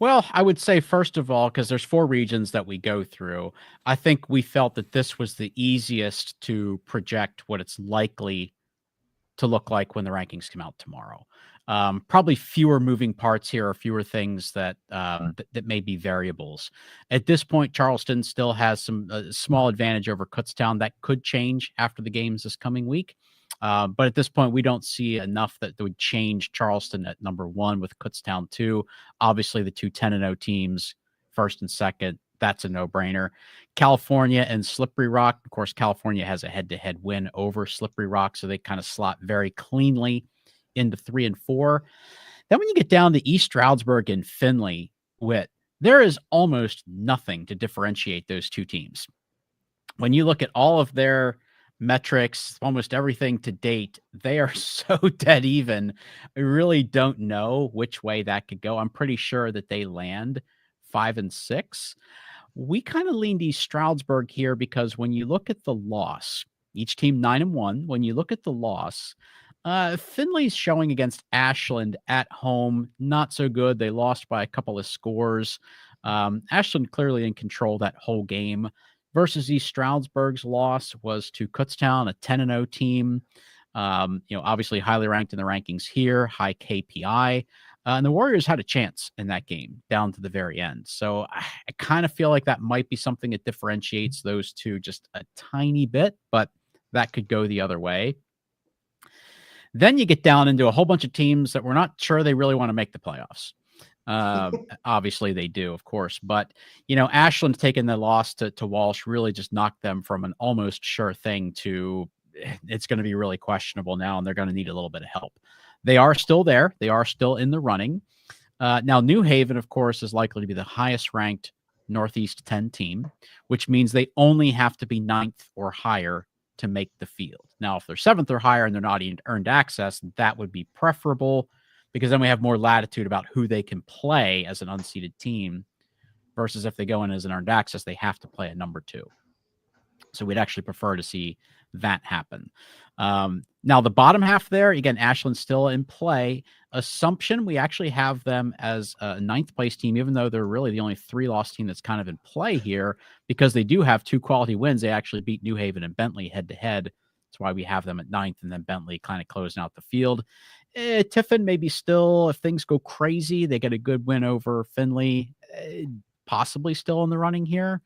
[SPEAKER 1] Well, I would say, first of all, because there's 4 regions that we go through, I think we felt that this was the easiest to project what it's likely to look like when the rankings come out tomorrow. Probably fewer moving parts here, or fewer things that that may be variables. At this point, Charleston still has some small advantage over Kutztown. That could change after the games this coming week. But at this point, we don't see enough that would change Charleston at number 1 with Kutztown 2. Obviously, the 2 10-0 teams, first and second, that's a no-brainer. California and Slippery Rock. Of course, California has a head-to-head win over Slippery Rock, so they kind of slot very cleanly into 3 and 4. Then when you get down to East Stroudsburg and Findlay, there is almost nothing to differentiate those 2 teams. When you look at all of their metrics, almost everything to date, they are so dead even. I really don't know which way that could go. I'm pretty sure that they land 5 and 6. We kind of leaned East Stroudsburg here because when you look at the loss, each team 9 and 1. When you look at the loss, Findlay's showing against Ashland at home, not so good. They lost by a couple of scores. Ashland clearly in control that whole game. Versus East Stroudsburg's loss was to Kutztown, a 10-0 team. Obviously highly ranked in the rankings here, high KPI. And the Warriors had a chance in that game down to the very end. So I kind of feel like that might be something that differentiates those 2 just a tiny bit, but that could go the other way. Then you get down into a whole bunch of teams that we're not sure they really want to make the playoffs. Obviously they do, of course, but Ashland taking the loss to Walsh really just knocked them from an almost sure thing to it's going to be really questionable now, and they're going to need a little bit of help. They are still there. They are still in the running. Now New Haven, of course, is likely to be the highest ranked Northeast 10 team, which means they only have to be 9th or higher to make the field. Now, if they're 7th or higher and they're not even earned access, that would be preferable, because then we have more latitude about who they can play as an unseeded team versus if they go in as an earned access, they have to play at number 2. So we'd actually prefer to see that happen. Now, the bottom half there, again, Ashland's still in play. Assumption, we actually have them as a 9th place team, even though they're really the only 3-loss team that's kind of in play here, because they do have 2 quality wins. They actually beat New Haven and Bentley head-to-head. That's why we have them at 9th, and then Bentley kind of closing out the field. Tiffin maybe still, if things go crazy, they get a good win over Findlay, possibly still in the running here.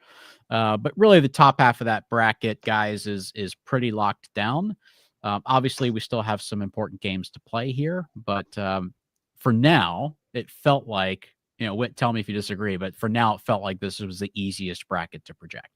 [SPEAKER 1] But really the top half of that bracket, guys, is pretty locked down. Obviously, we still have some important games to play here, but for now, it felt like, Whit, tell me if you disagree, but for now, it felt like this was the easiest bracket to project.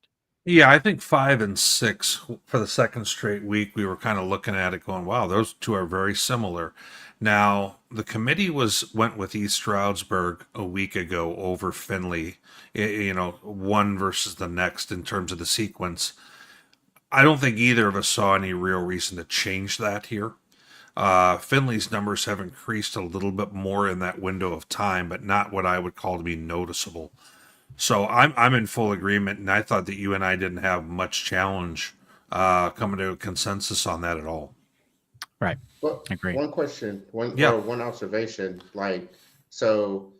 [SPEAKER 3] Yeah, I think 5 and 6 for the second straight week, we were kind of looking at it going, wow, those 2 are very similar. Now, the committee went with East Stroudsburg a week ago over Findlay, one versus the next in terms of the sequence. I don't think either of us saw any real reason to change that here. Findlay's numbers have increased a little bit more in that window of time, but not what I would call to be noticeable. So I'm in full agreement, and I thought that you and I didn't have much challenge coming to a consensus on that at all.
[SPEAKER 1] Right.
[SPEAKER 2] Well,
[SPEAKER 1] agree.
[SPEAKER 2] One question, one observation. Like 5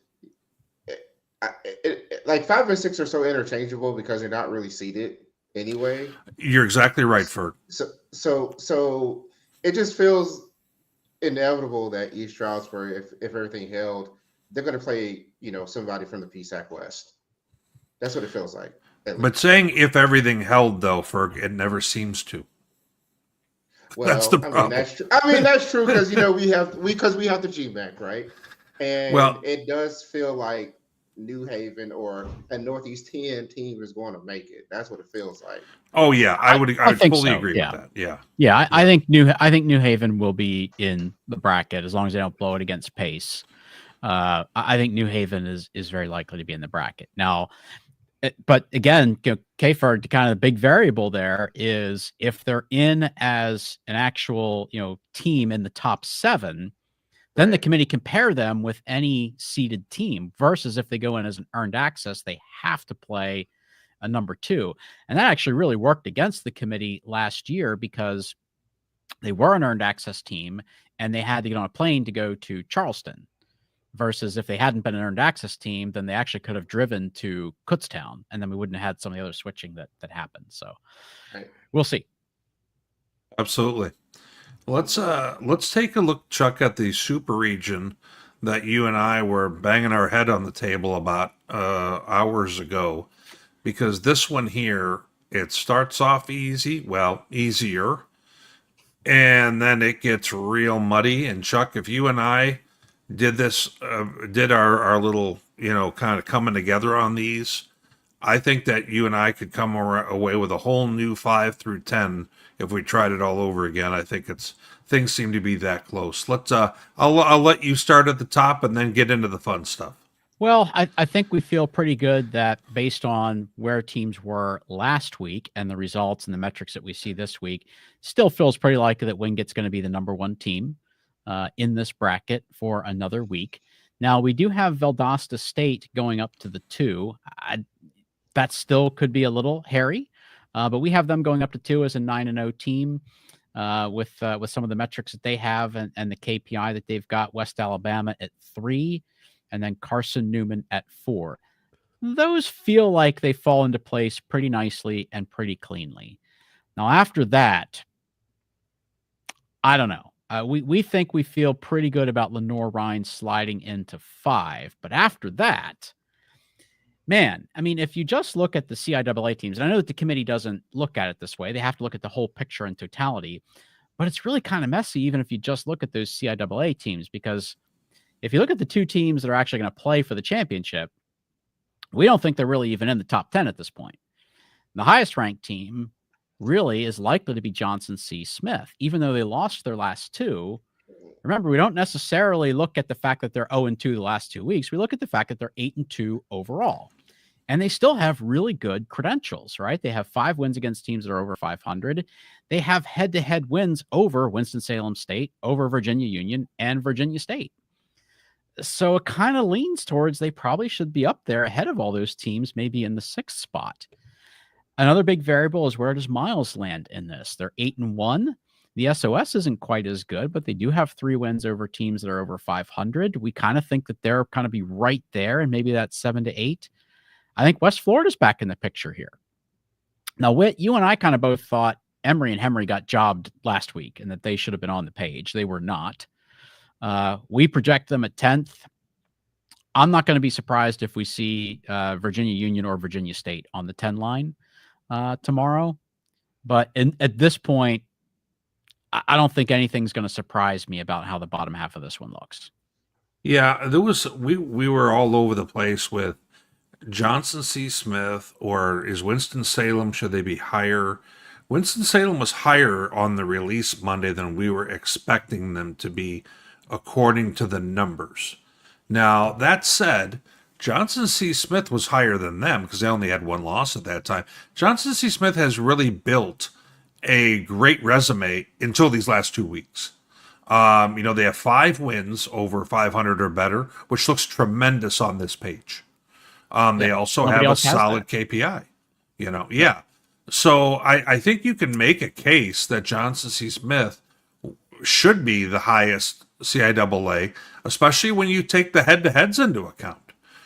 [SPEAKER 2] and 6 are so interchangeable because they're not really seeded anyway.
[SPEAKER 3] You're exactly right, Ferg.
[SPEAKER 2] So it just feels inevitable that East Stroudsburg, if everything held, they're going to play, somebody from the PSAC West. That's what it feels like.
[SPEAKER 3] But saying if everything held, though, Ferg, it never seems to.
[SPEAKER 2] Well,
[SPEAKER 3] that's the problem.
[SPEAKER 2] That's true. That's true because we have the GMAC, right? And it does feel like New Haven or a Northeast 10 team is going to make it. That's what it feels like.
[SPEAKER 3] Oh yeah, I would fully
[SPEAKER 1] so.
[SPEAKER 3] agree with that.
[SPEAKER 1] Yeah. I think New Haven will be in the bracket as long as they don't blow it against Pace. I think New Haven is very likely to be in the bracket now. But again, K-Ferg, kind of the big variable there is if they're in as an actual team in the top 7, then the committee compare them with any seeded team versus if they go in as an earned access, they have to play a number 2. And that actually really worked against the committee last year because they were an earned access team and they had to get on a plane to go to Charleston. Versus if they hadn't been an earned access team, then they actually could have driven to Kutztown, and then we wouldn't have had some of the other switching that happened. So we'll see.
[SPEAKER 3] Absolutely. Let's take a look, Chuck, at the super region that you and I were banging our head on the table about hours ago, because this one here, it starts off easier, and then it gets real muddy. And Chuck, if you and I did our little, kind of coming together on these, I think that you and I could come away with a whole new 5 through 10 if we tried it all over again. I think things seem to be that close. I'll let you start at the top and then get into the fun stuff.
[SPEAKER 1] Well, I think we feel pretty good that based on where teams were last week and the results and the metrics that we see this week, still feels pretty likely that Wingett's going to be the number 1 team in this bracket for another week. Now, we do have Valdosta State going up to the 2. That still could be a little hairy, but we have them going up to 2 as a 9-0 team with some of the metrics that they have and the KPI that they've got. West Alabama at 3, and then Carson Newman at 4. Those feel like they fall into place pretty nicely and pretty cleanly. Now, after that, I don't know. We think we feel pretty good about Lenore-Rhine sliding into 5. But after that, man, if you just look at the CIAA teams, and I know that the committee doesn't look at it this way. They have to look at the whole picture in totality. But it's really kind of messy even if you just look at those CIAA teams, because if you look at the 2 teams that are actually going to play for the championship, we don't think they're really even in the top 10 at this point. The highest ranked team really is likely to be Johnson C. Smith, even though they lost their last 2. Remember, we don't necessarily look at the fact that they're 0-2 the last 2 weeks. We look at the fact that they're 8-2 overall. And they still have really good credentials, right? They have 5 wins against teams that are over 500. They have head-to-head wins over Winston-Salem State, over Virginia Union, and Virginia State. So it kind of leans towards they probably should be up there ahead of all those teams, maybe in the 6th spot. Another big variable is where does Miles land in this? They're 8-1. The SOS isn't quite as good, but they do have 3 wins over teams that are over 500. We kind of think that they're kind of be right there, and maybe that's 7-8. I think West Florida's back in the picture here. Now, Whit, you and I kind of both thought Emory and Henry got jobbed last week and that they should have been on the page. They were not. We project them at 10th. I'm not going to be surprised if we see Virginia Union or Virginia State on the 10 line tomorrow. But at this point, I don't think anything's going to surprise me about how the bottom half of this one looks.
[SPEAKER 3] Yeah, we were all over the place with Johnson C. Smith, or is Winston-Salem, should they be higher? Winston-Salem was higher on the release Monday than we were expecting them to be, according to the numbers. Now, that said, Johnson C. Smith was higher than them because they only had 1 loss at that time. Johnson C. Smith has really built a great resume until these last 2 weeks. They have 5 wins over 500 or better, which looks tremendous on this page. They also have a solid KPI, Yeah. So I think you can make a case that Johnson C. Smith should be the highest CIAA, especially when you take the head-to-heads into account.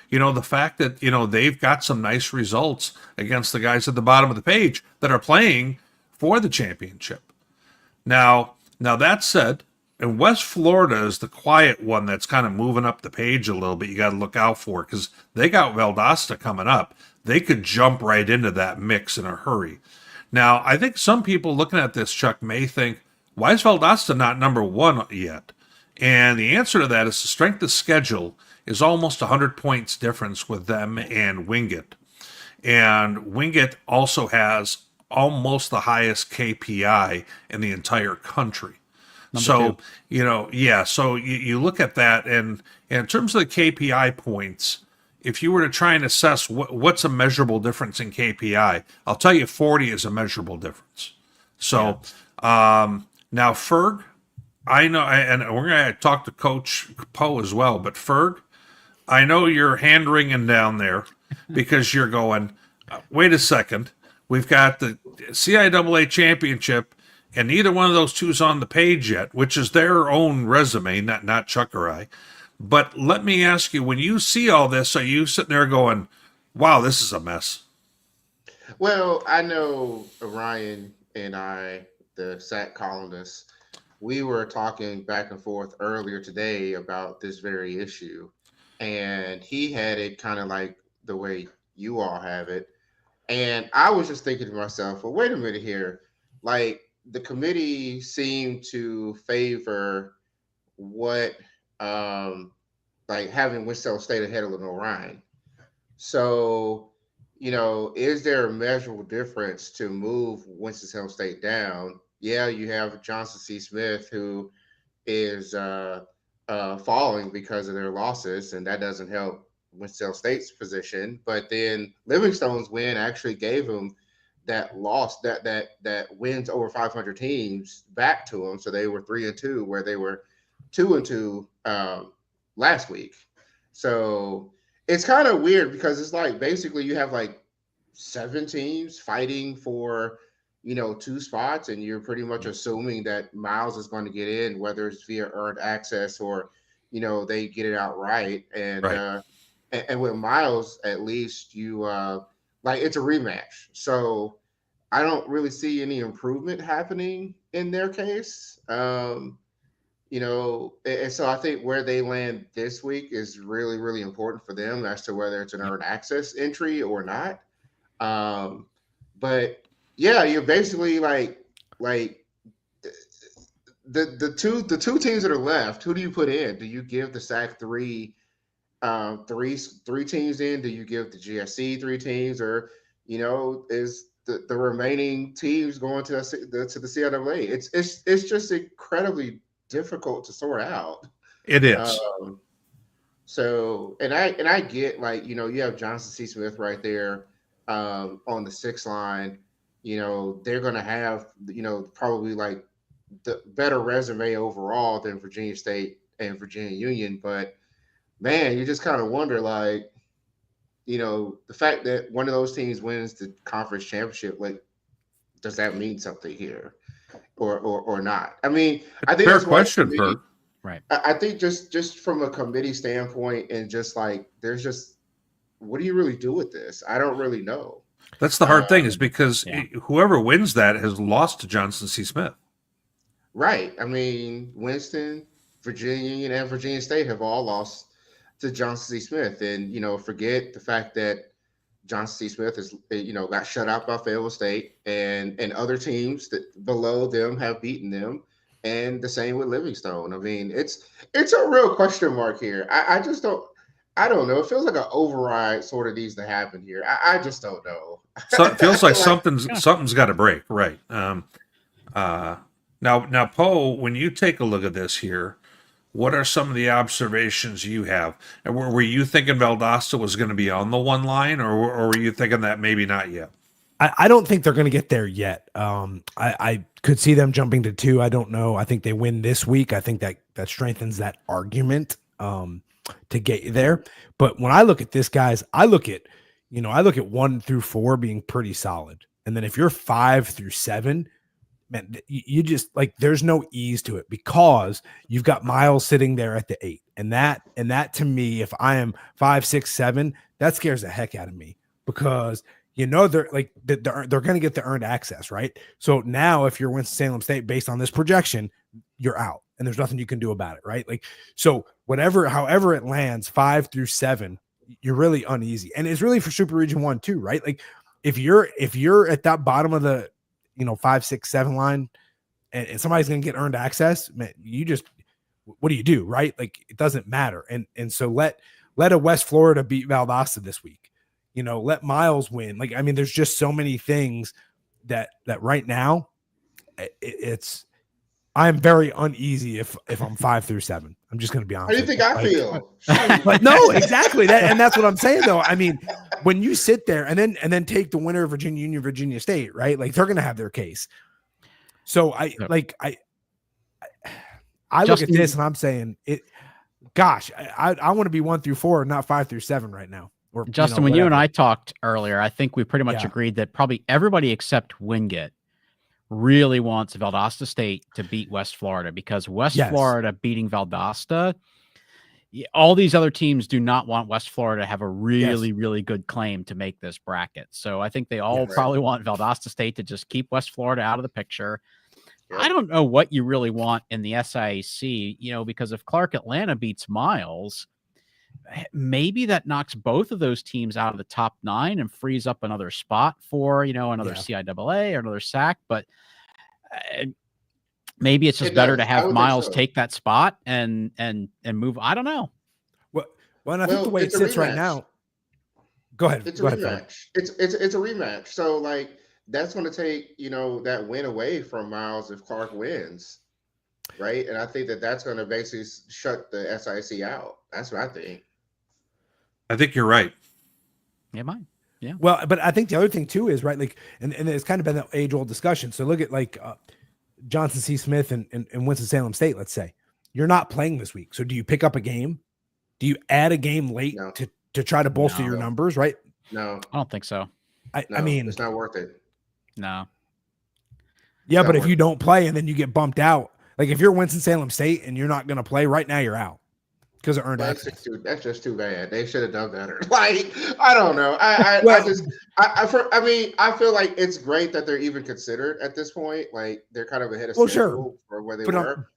[SPEAKER 3] The fact that, they've got some nice results against the guys at the bottom of the page that are playing for the championship. Now that said, And West Florida is the quiet one that's kind of moving up the page a little bit. You got to look out for because they got Valdosta coming up. They could jump right into that mix in a hurry. Now, I think some people looking at this, Chuck, may think, why is Valdosta not number one yet? And the answer to that is the strength of schedule is almost 100 points difference with them and Wingate. And Wingate also has almost the highest KPI in the entire country. So, you know, yeah, so you look at that, and in terms of the KPI points, if you were to try and assess what's a measurable difference in KPI, I'll tell you 40 is a measurable difference. So, now Ferg, I know, and we're going to talk to Coach Poe as well, but Ferg, I know you're hand-wringing down there because you're going, wait a second, we've got the CIAA championship, and neither one of those two is on the page yet, which is their own resume, not Chuck or I. But let me ask you, when you see all this, are you sitting there going, wow, this is a mess?
[SPEAKER 2] Well, I know Ryan and I, the SAC columnists, we were talking back and forth earlier today about this very issue. And he had it kind of like the way you all have it. And I was just thinking to myself, well, wait a minute here. Like, the committee seemed to favor what, like having Winston State ahead of Lenore Ryan. So, you know, is there a measurable difference to move Winston State down? Yeah, you have Johnson C. Smith, who is falling because of their losses, and that doesn't help Winston State's position. But then Livingstone's win actually gave him that loss, that wins over 500 teams back to them. So they were 3-2, where they were 2-2 last week. So it's kind of weird because it's like basically you have like 7 teams fighting for, you know, 2 spots, and you're pretty much assuming that Miles is going to get in, whether it's via earned access or, you know, they get it outright. And
[SPEAKER 3] right.
[SPEAKER 2] And with Miles, at least you like it's a rematch. So I don't really see any improvement happening in their case. You know, and so I think where they land this week is really, really important for them as to whether it's an earned access entry or not. But yeah, you're basically like the two teams that are left. Who do you put in? Do you give the SAC three teams in? Do you give the GSC 3 teams, or, you know, is the remaining teams going to the CIAA? It's just incredibly difficult to sort out.
[SPEAKER 3] It is.
[SPEAKER 2] So, and I get, like, you know, you have Johnson C. Smith right there on the 6th line. You know, they're going to have, you know, probably like the better resume overall than Virginia State and Virginia Union. But man, you just kind of wonder, like, you know, the fact that one of those teams wins the conference championship, like, does that mean something here or not? I mean, I think
[SPEAKER 3] fair
[SPEAKER 2] that's
[SPEAKER 3] question, Bert.
[SPEAKER 1] Right.
[SPEAKER 2] I think just from a committee standpoint, and just like, there's just, what do you really do with this? I don't really know.
[SPEAKER 3] That's the hard thing, is because whoever wins that has lost to Johnson C. Smith.
[SPEAKER 2] Right. I mean, Winston, Virginia Union, and Virginia State have all lost to Johnson C. Smith. And, you know, forget the fact that Johnson C. Smith is, you know, got shut out by Ferris State, and other teams that below them have beaten them. And the same with Livingstone. I mean, it's a real question mark here. I don't know. It feels like an override sort of needs to happen here. I just don't know.
[SPEAKER 3] So it feels like something's got to break, right? Now, Poe, when you take a look at this here, what are some of the observations you have? And were you thinking Valdosta was going to be on the 1 line, or were you thinking that maybe not yet?
[SPEAKER 5] I don't think they're going to get there yet. I could see them jumping to 2. I don't know. I think they win this week. I think that strengthens that argument to get you there. But when I look at this, guys, I look at 1 through 4 being pretty solid. And then if you're 5 through 7, man, you just, like, there's no ease to it, because you've got Miles sitting there at the 8. And that to me, if I am 5, 6, 7, that scares the heck out of me, because, you know, they're going to get the earned access, right? So now if you're Winston-Salem State, based on this projection, you're out. and there's nothing you can do about it, right? Like, so however it lands, 5 through 7, you're really uneasy. And it's really for Super Region 1 too, right? Like if you're at that bottom of the, 5, 6, 7 line and somebody's going to get earned access, man, what do you do? Right? Like it doesn't matter. And so let a West Florida beat Valdosta this week, let Miles win. Like, I mean, there's just so many things that right now I'm very uneasy if I'm 5 through 7. I'm just going to be honest.
[SPEAKER 2] How do you think I feel?
[SPEAKER 5] But no, exactly. And that's what I'm saying though. I mean, when you sit there and then take the winner of Virginia Union, Virginia State, right? Like they're going to have their case. So I look at this and I'm saying I want to be 1 through 4, not 5 through 7 right now. Or,
[SPEAKER 1] Justin, when you and I talked earlier, I think we pretty much agreed that probably everybody except Wingate really wants Valdosta State to beat West Florida, because West Florida beating Valdosta, all these other teams do not want West Florida to have a really, really good claim to make this bracket. So I think they all probably want Valdosta State to just keep West Florida out of the picture. Yep. I don't know what you really want in the SIAC, because if Clark Atlanta beats Miles, maybe that knocks both of those teams out of the top 9 and frees up another spot for, another CIAA or another SAC. But maybe it's just better to have Miles take that spot and move. I don't know.
[SPEAKER 5] Well, and I think the way it sits right now. Go ahead.
[SPEAKER 2] It's a rematch. It's a rematch. So like that's going to take that win away from Miles if Clark wins, right? And I think that's going to basically shut the SIC out. That's what I think.
[SPEAKER 3] I think you're right.
[SPEAKER 1] Yeah, mine. Yeah.
[SPEAKER 5] Well, but I think the other thing too is right, like, and it's kind of been that age-old discussion. So look at like Johnson C. Smith and Winston-Salem State. Let's say you're not playing this week, so do you pick up a game? Do you add a game late to try to bolster your numbers? Right?
[SPEAKER 2] No,
[SPEAKER 1] I don't think so.
[SPEAKER 5] I mean,
[SPEAKER 2] it's not worth it.
[SPEAKER 1] No.
[SPEAKER 5] Yeah, but if you don't play and then you get bumped out, like if you're Winston-Salem State and you're not going to play right now, you're out. Because it earned access.
[SPEAKER 2] That's just too bad. They should have done better. Like, I don't know. I feel like it's great that they're even considered at this point. Like they're kind of ahead of schedule for where they were.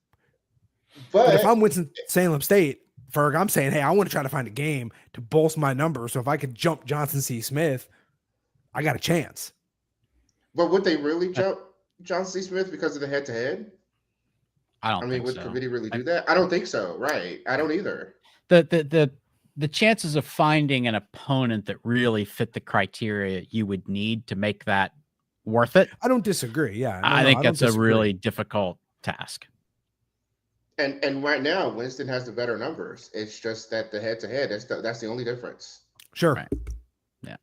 [SPEAKER 2] But
[SPEAKER 5] if I'm Winston-Salem State, Ferg, I'm saying, hey, I want to try to find a game to bolster my numbers. So if I could jump Johnson C. Smith, I got a chance.
[SPEAKER 2] But would they really jump Johnson C. Smith because of the head-to-head?
[SPEAKER 1] I mean,
[SPEAKER 2] would committee really do that? I don't think so. Right. I don't either.
[SPEAKER 1] The chances of finding an opponent that really fit the criteria you would need to make that worth it.
[SPEAKER 5] I don't disagree. Yeah.
[SPEAKER 1] I think that's a really difficult task.
[SPEAKER 2] And right now, Winston has the better numbers. It's just that the head-to-head, that's the only difference.
[SPEAKER 5] Sure.
[SPEAKER 1] Right. Yeah.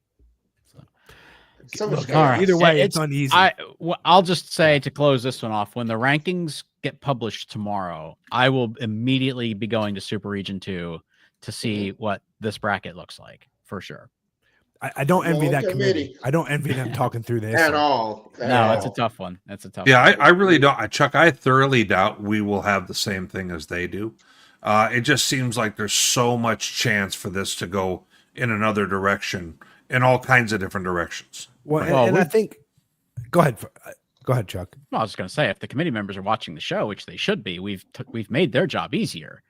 [SPEAKER 2] So much
[SPEAKER 5] either way, it's uneasy.
[SPEAKER 1] I'll just say to close this one off, when the rankings get published tomorrow, I will immediately be going to Super Region 2 to see what this bracket looks like for sure.
[SPEAKER 5] I don't envy that committee. I don't envy them talking through this
[SPEAKER 2] at all.
[SPEAKER 1] That's a tough one. That's a tough
[SPEAKER 3] one.
[SPEAKER 1] I
[SPEAKER 3] really don't. Chuck, I thoroughly doubt we will have the same thing as they do. It just seems like there's so much chance for this to go in another direction, in all kinds of different directions.
[SPEAKER 5] Well, and I think, go ahead, Chuck.
[SPEAKER 1] Well, I was going to say, if the committee members are watching the show, which they should be, we've made their job easier.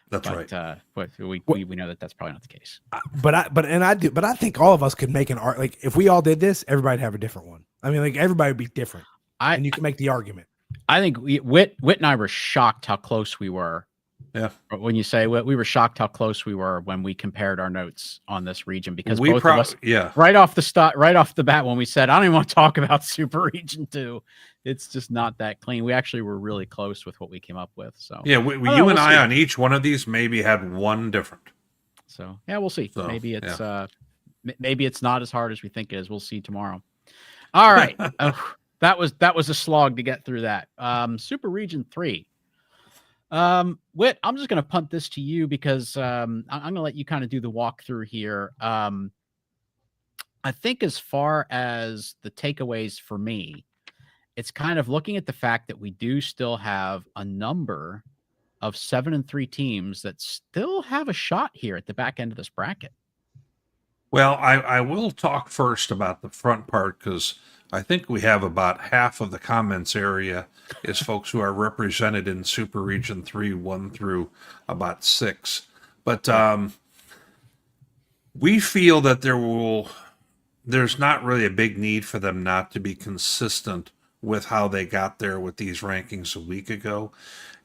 [SPEAKER 3] That's right.
[SPEAKER 1] But we know that that's probably not the case.
[SPEAKER 5] But I think all of us could make an art. Like if we all did this, everybody'd have a different one. I mean, like everybody would be different, and you can make the argument.
[SPEAKER 1] I think Whit and I were shocked how close we were.
[SPEAKER 3] Yeah.
[SPEAKER 1] When you say we were shocked how close we were when we compared our notes on this region, because both of us, right off the bat, when we said, I don't even want to talk about Super Region 2, it's just not that clean. We actually were really close with what we came up with. So
[SPEAKER 3] yeah, you and I on each one of these maybe had one different.
[SPEAKER 1] So yeah, we'll see. So, maybe it's not as hard as we think it is. We'll see tomorrow. All right. That was a slog to get through that. Super Region 3. Whit, I'm just going to punt this to you because I'm going to let you kind of do the walkthrough here. I think as far as the takeaways for me, it's kind of looking at the fact that we do still have a number of 7-3 teams that still have a shot here at the back end of this bracket.
[SPEAKER 3] Well, I will talk first about the front part because I think we have about half of the comments area is folks who are represented in Super Region 3, 1 through about 6. But we feel that there's not really a big need for them not to be consistent with how they got there with these rankings a week ago.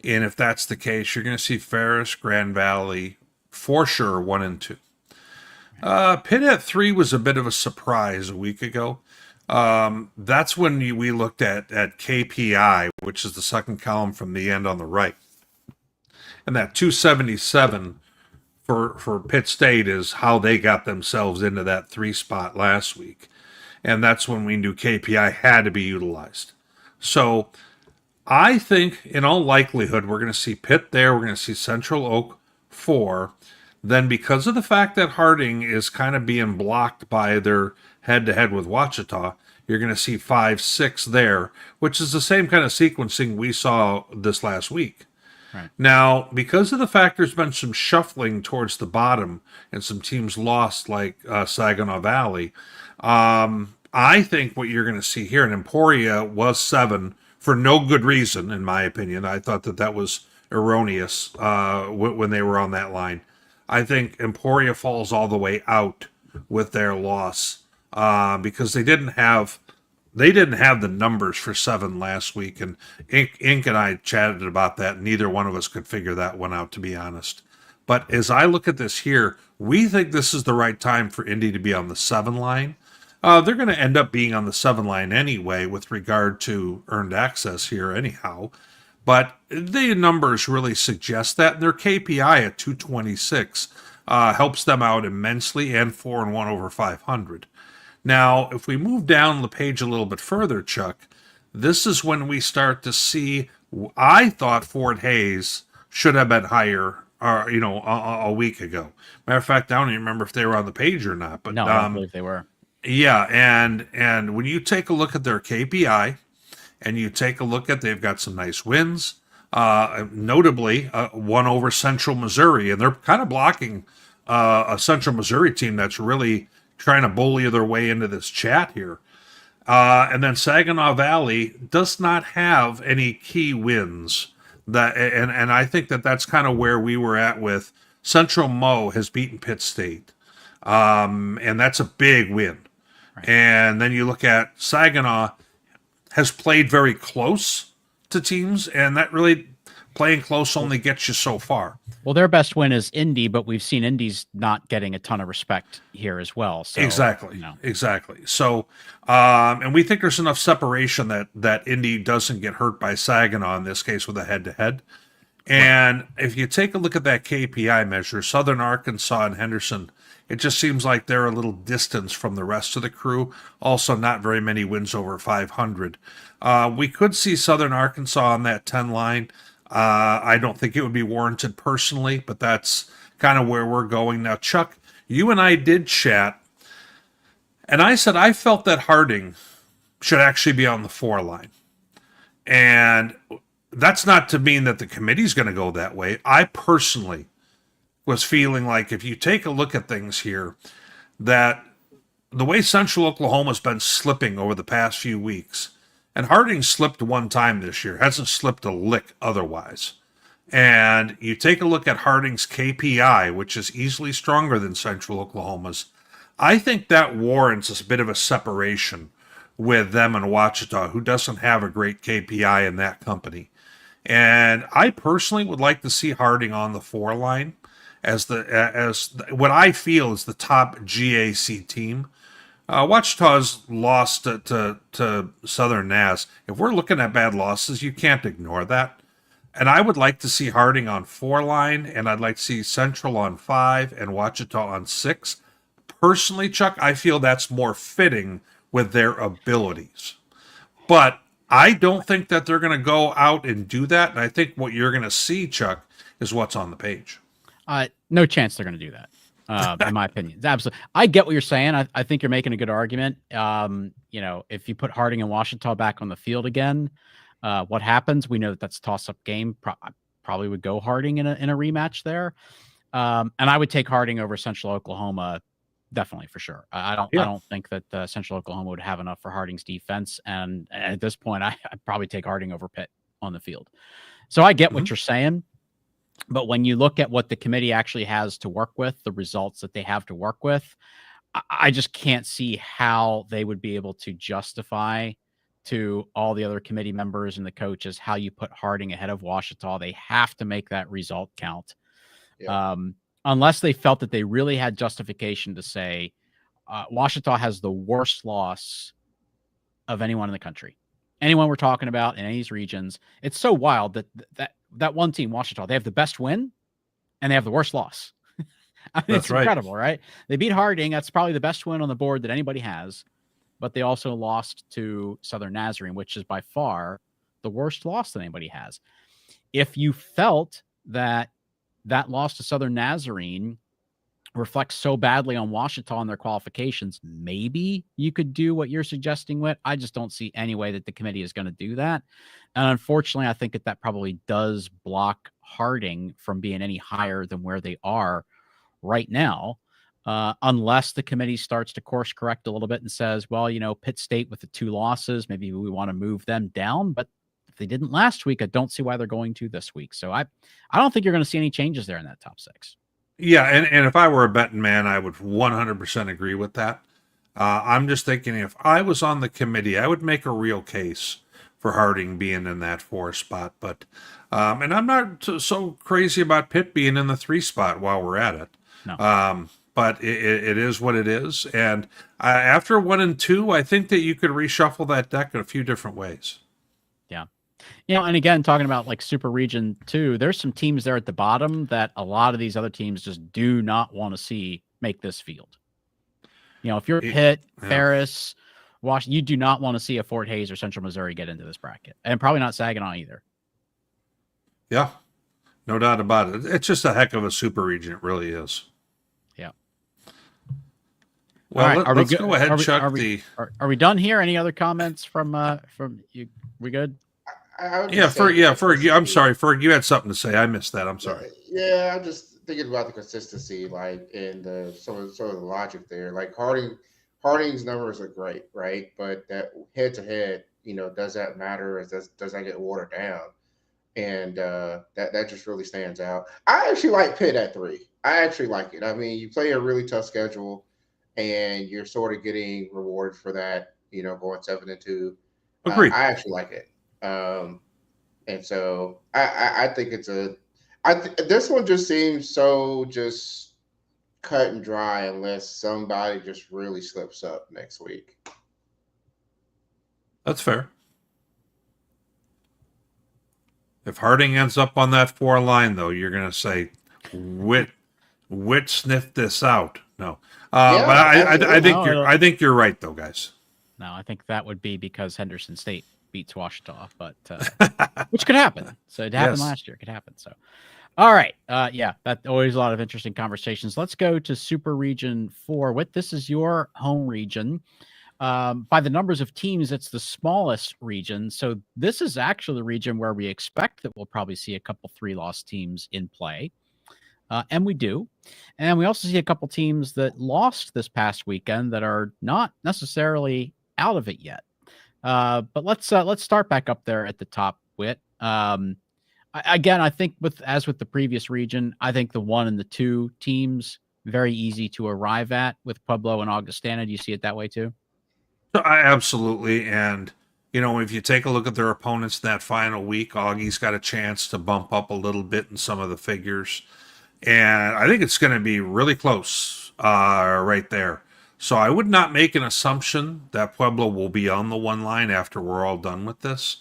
[SPEAKER 3] And if that's the case, you're going to see Ferris, Grand Valley, for sure, 1 and 2. Pitt at 3 was a bit of a surprise a week ago. That's when we looked at KPI, which is the second column from the end on the right. And that 277 for Pitt State is how they got themselves into that 3 spot last week. And that's when we knew KPI had to be utilized. So I think in all likelihood, we're going to see Pitt there. We're going to see Central Oak 4. Then because of the fact that Harding is kind of being blocked by their head-to-head with Ouachita, you're going to see 5, 6 there, which is the same kind of sequencing we saw this last week.
[SPEAKER 1] Right.
[SPEAKER 3] Now, because of the fact there's been some shuffling towards the bottom and some teams lost like Saginaw Valley, I think what you're going to see here, and Emporia was 7 for no good reason, in my opinion. I thought that was erroneous when they were on that line. I think Emporia falls all the way out with their loss because they didn't have the numbers for 7 last week, and Ink and I chatted about that. Neither one of us could figure that one out, to be honest. But as I look at this here, we think this is the right time for Indy to be on the 7 line. They're going to end up being on the 7 line anyway with regard to earned access here anyhow. But the numbers really suggest that. Their KPI at 226 helps them out immensely, and 4 and 1 over 500. Now, if we move down the page a little bit further, Chuck, this is when we start to see. I thought Fort Hays should have been higher, a week ago. Matter of fact, I don't even remember if they were on the page or not. But
[SPEAKER 1] no, I don't believe they were.
[SPEAKER 3] Yeah, and when you take a look at their KPI. And you take a look at, they've got some nice wins, notably 1 over Central Missouri, and they're kind of blocking a Central Missouri team that's really trying to bully their way into this chat here. And then Saginaw Valley does not have any key wins. And I think that's kind of where we were at with Central Mo has beaten Pitt State, and that's a big win. Right. And then you look at Saginaw has played very close to teams, and that really playing close only gets you so far.
[SPEAKER 1] Well, their best win is Indy, but we've seen Indy's not getting a ton of respect here as well. So,
[SPEAKER 3] exactly. So, and we think there's enough separation that Indy doesn't get hurt by Saginaw in this case with a head-to-head. And if you take a look at that KPI measure, Southern Arkansas and Henderson, it just seems like they're a little distance from the rest of the crew. Also, not very many wins over 500. We could see Southern Arkansas on that 10 line. I don't think it would be warranted personally, but that's kind of where we're going. Now, Chuck, you and I did chat, and I said I felt that Harding should actually be on the 4 line. And that's not to mean that the committee's going to go that way. I personally was feeling like if you take a look at things here, that the way Central Oklahoma's been slipping over the past few weeks, and Harding slipped one time this year, hasn't slipped a lick otherwise. And you take a look at Harding's KPI, which is easily stronger than Central Oklahoma's, I think that warrants a bit of a separation with them and Ouachita, who doesn't have a great KPI in that company. And I personally would like to see Harding on the 4 line as what I feel is the top GAC team. Ouachita's lost to Southern Nass. If we're looking at bad losses, you can't ignore that. And I would like to see Harding on 4 line, and I'd like to see Central on 5 and Ouachita on 6. Personally, Chuck, I feel that's more fitting with their abilities. But I don't think that they're going to go out and do that. And I think what you're going to see, Chuck, is what's on the page.
[SPEAKER 1] No chance they're going to do that, in my opinion. Absolutely. I get what you're saying. I think you're making a good argument. If you put Harding and Ouachita back on the field again, what happens? We know that's a toss-up game. Probably would go Harding in a rematch there. And I would take Harding over Central Oklahoma definitely for sure. I don't think that Central Oklahoma would have enough for Harding's defense, and at this point, I'd probably take Harding over Pitt on the field. So I get what you're saying, but when you look at what the committee actually has to work with, the results that they have to work with, I just can't see how they would be able to justify to all the other committee members and the coaches how you put Harding ahead of Ouachita. They have to make that result count.
[SPEAKER 2] Yeah.
[SPEAKER 1] Unless they felt that they really had justification to say Ouachita has the worst loss of anyone in the country. Anyone we're talking about in any of these regions. It's so wild that one team, Ouachita, they have the best win and they have the worst loss. I mean, it's incredible, right? They beat Harding. That's probably the best win on the board that anybody has. But they also lost to Southern Nazarene, which is by far the worst loss that anybody has. If you felt that loss to Southern Nazarene reflects so badly on Ouachita and their qualifications, maybe you could do what you're suggesting with. I just don't see any way that the committee is going to do that. And unfortunately, I think that probably does block Harding from being any higher than where they are right now, unless the committee starts to course correct a little bit and says, well, Pitt State with the 2 losses, maybe we want to move them down. But if they didn't last week, I don't see why they're going to this week. So I don't think you're going to see any changes there in that top 6.
[SPEAKER 3] Yeah, and if I were a betting man, I would 100% agree with that. I'm just thinking if I was on the committee, I would make a real case for Harding being in that 4 spot. But and I'm not so crazy about Pitt being in the 3 spot while we're at it.
[SPEAKER 1] No.
[SPEAKER 3] But it is what it is. And after 1 and 2, I think that you could reshuffle that deck in a few different ways.
[SPEAKER 1] Yeah. And again, talking about like Super Region 2, there's some teams there at the bottom that a lot of these other teams just do not want to see make this field. If you're Pitt, Ferris, Washington, you do not want to see a Fort Hays or Central Missouri get into this bracket. And probably not Saginaw either.
[SPEAKER 3] Yeah. No doubt about it. It's just a heck of a super region. It really is.
[SPEAKER 1] Yeah.
[SPEAKER 3] Well, right, let's go ahead, Chuck.
[SPEAKER 1] Are we done here? Any other comments from you? We good?
[SPEAKER 3] Ferg, I'm sorry, Ferg, you had something to say. I missed that. I'm sorry.
[SPEAKER 2] Yeah, I'm just thinking about the consistency, like, and sort of the logic there. Like Harding's numbers are great, right? But that head to head, does that matter? Does that get watered down? And that just really stands out. I actually like Pitt at 3. I actually like it. I mean, you play a really tough schedule, and you're sort of getting rewarded for that. Going 7-2.
[SPEAKER 3] Agreed.
[SPEAKER 2] I actually like it. And so I think this one just seems so just cut and dry unless somebody just really slips up next week.
[SPEAKER 3] That's fair. If Harding ends up on that 4 line, though, you're going to say, Wit sniffed this out. No. But I think you're right, though, guys.
[SPEAKER 1] No, I think that would be because Henderson State beats Ouachita, but which could happen. So it happened last year. It could happen. So, all right. That always a lot of interesting conversations. Let's go to Super Region 4. Whit, this is your home region. By the numbers of teams, it's the smallest region. So this is actually the region where we expect that we'll probably see a couple 3-loss teams in play. And we do. And we also see a couple teams that lost this past weekend that are not necessarily out of it yet. But let's start back up there at the top, Whit. Again, I think with the previous region, I think the 1 and the 2 teams very easy to arrive at with Pueblo and Augustana. Do you see it that way too?
[SPEAKER 3] Absolutely. And if you take a look at their opponents that final week, Augie's got a chance to bump up a little bit in some of the figures, and I think it's going to be really close right there. So I would not make an assumption that Pueblo will be on the 1 line after we're all done with this.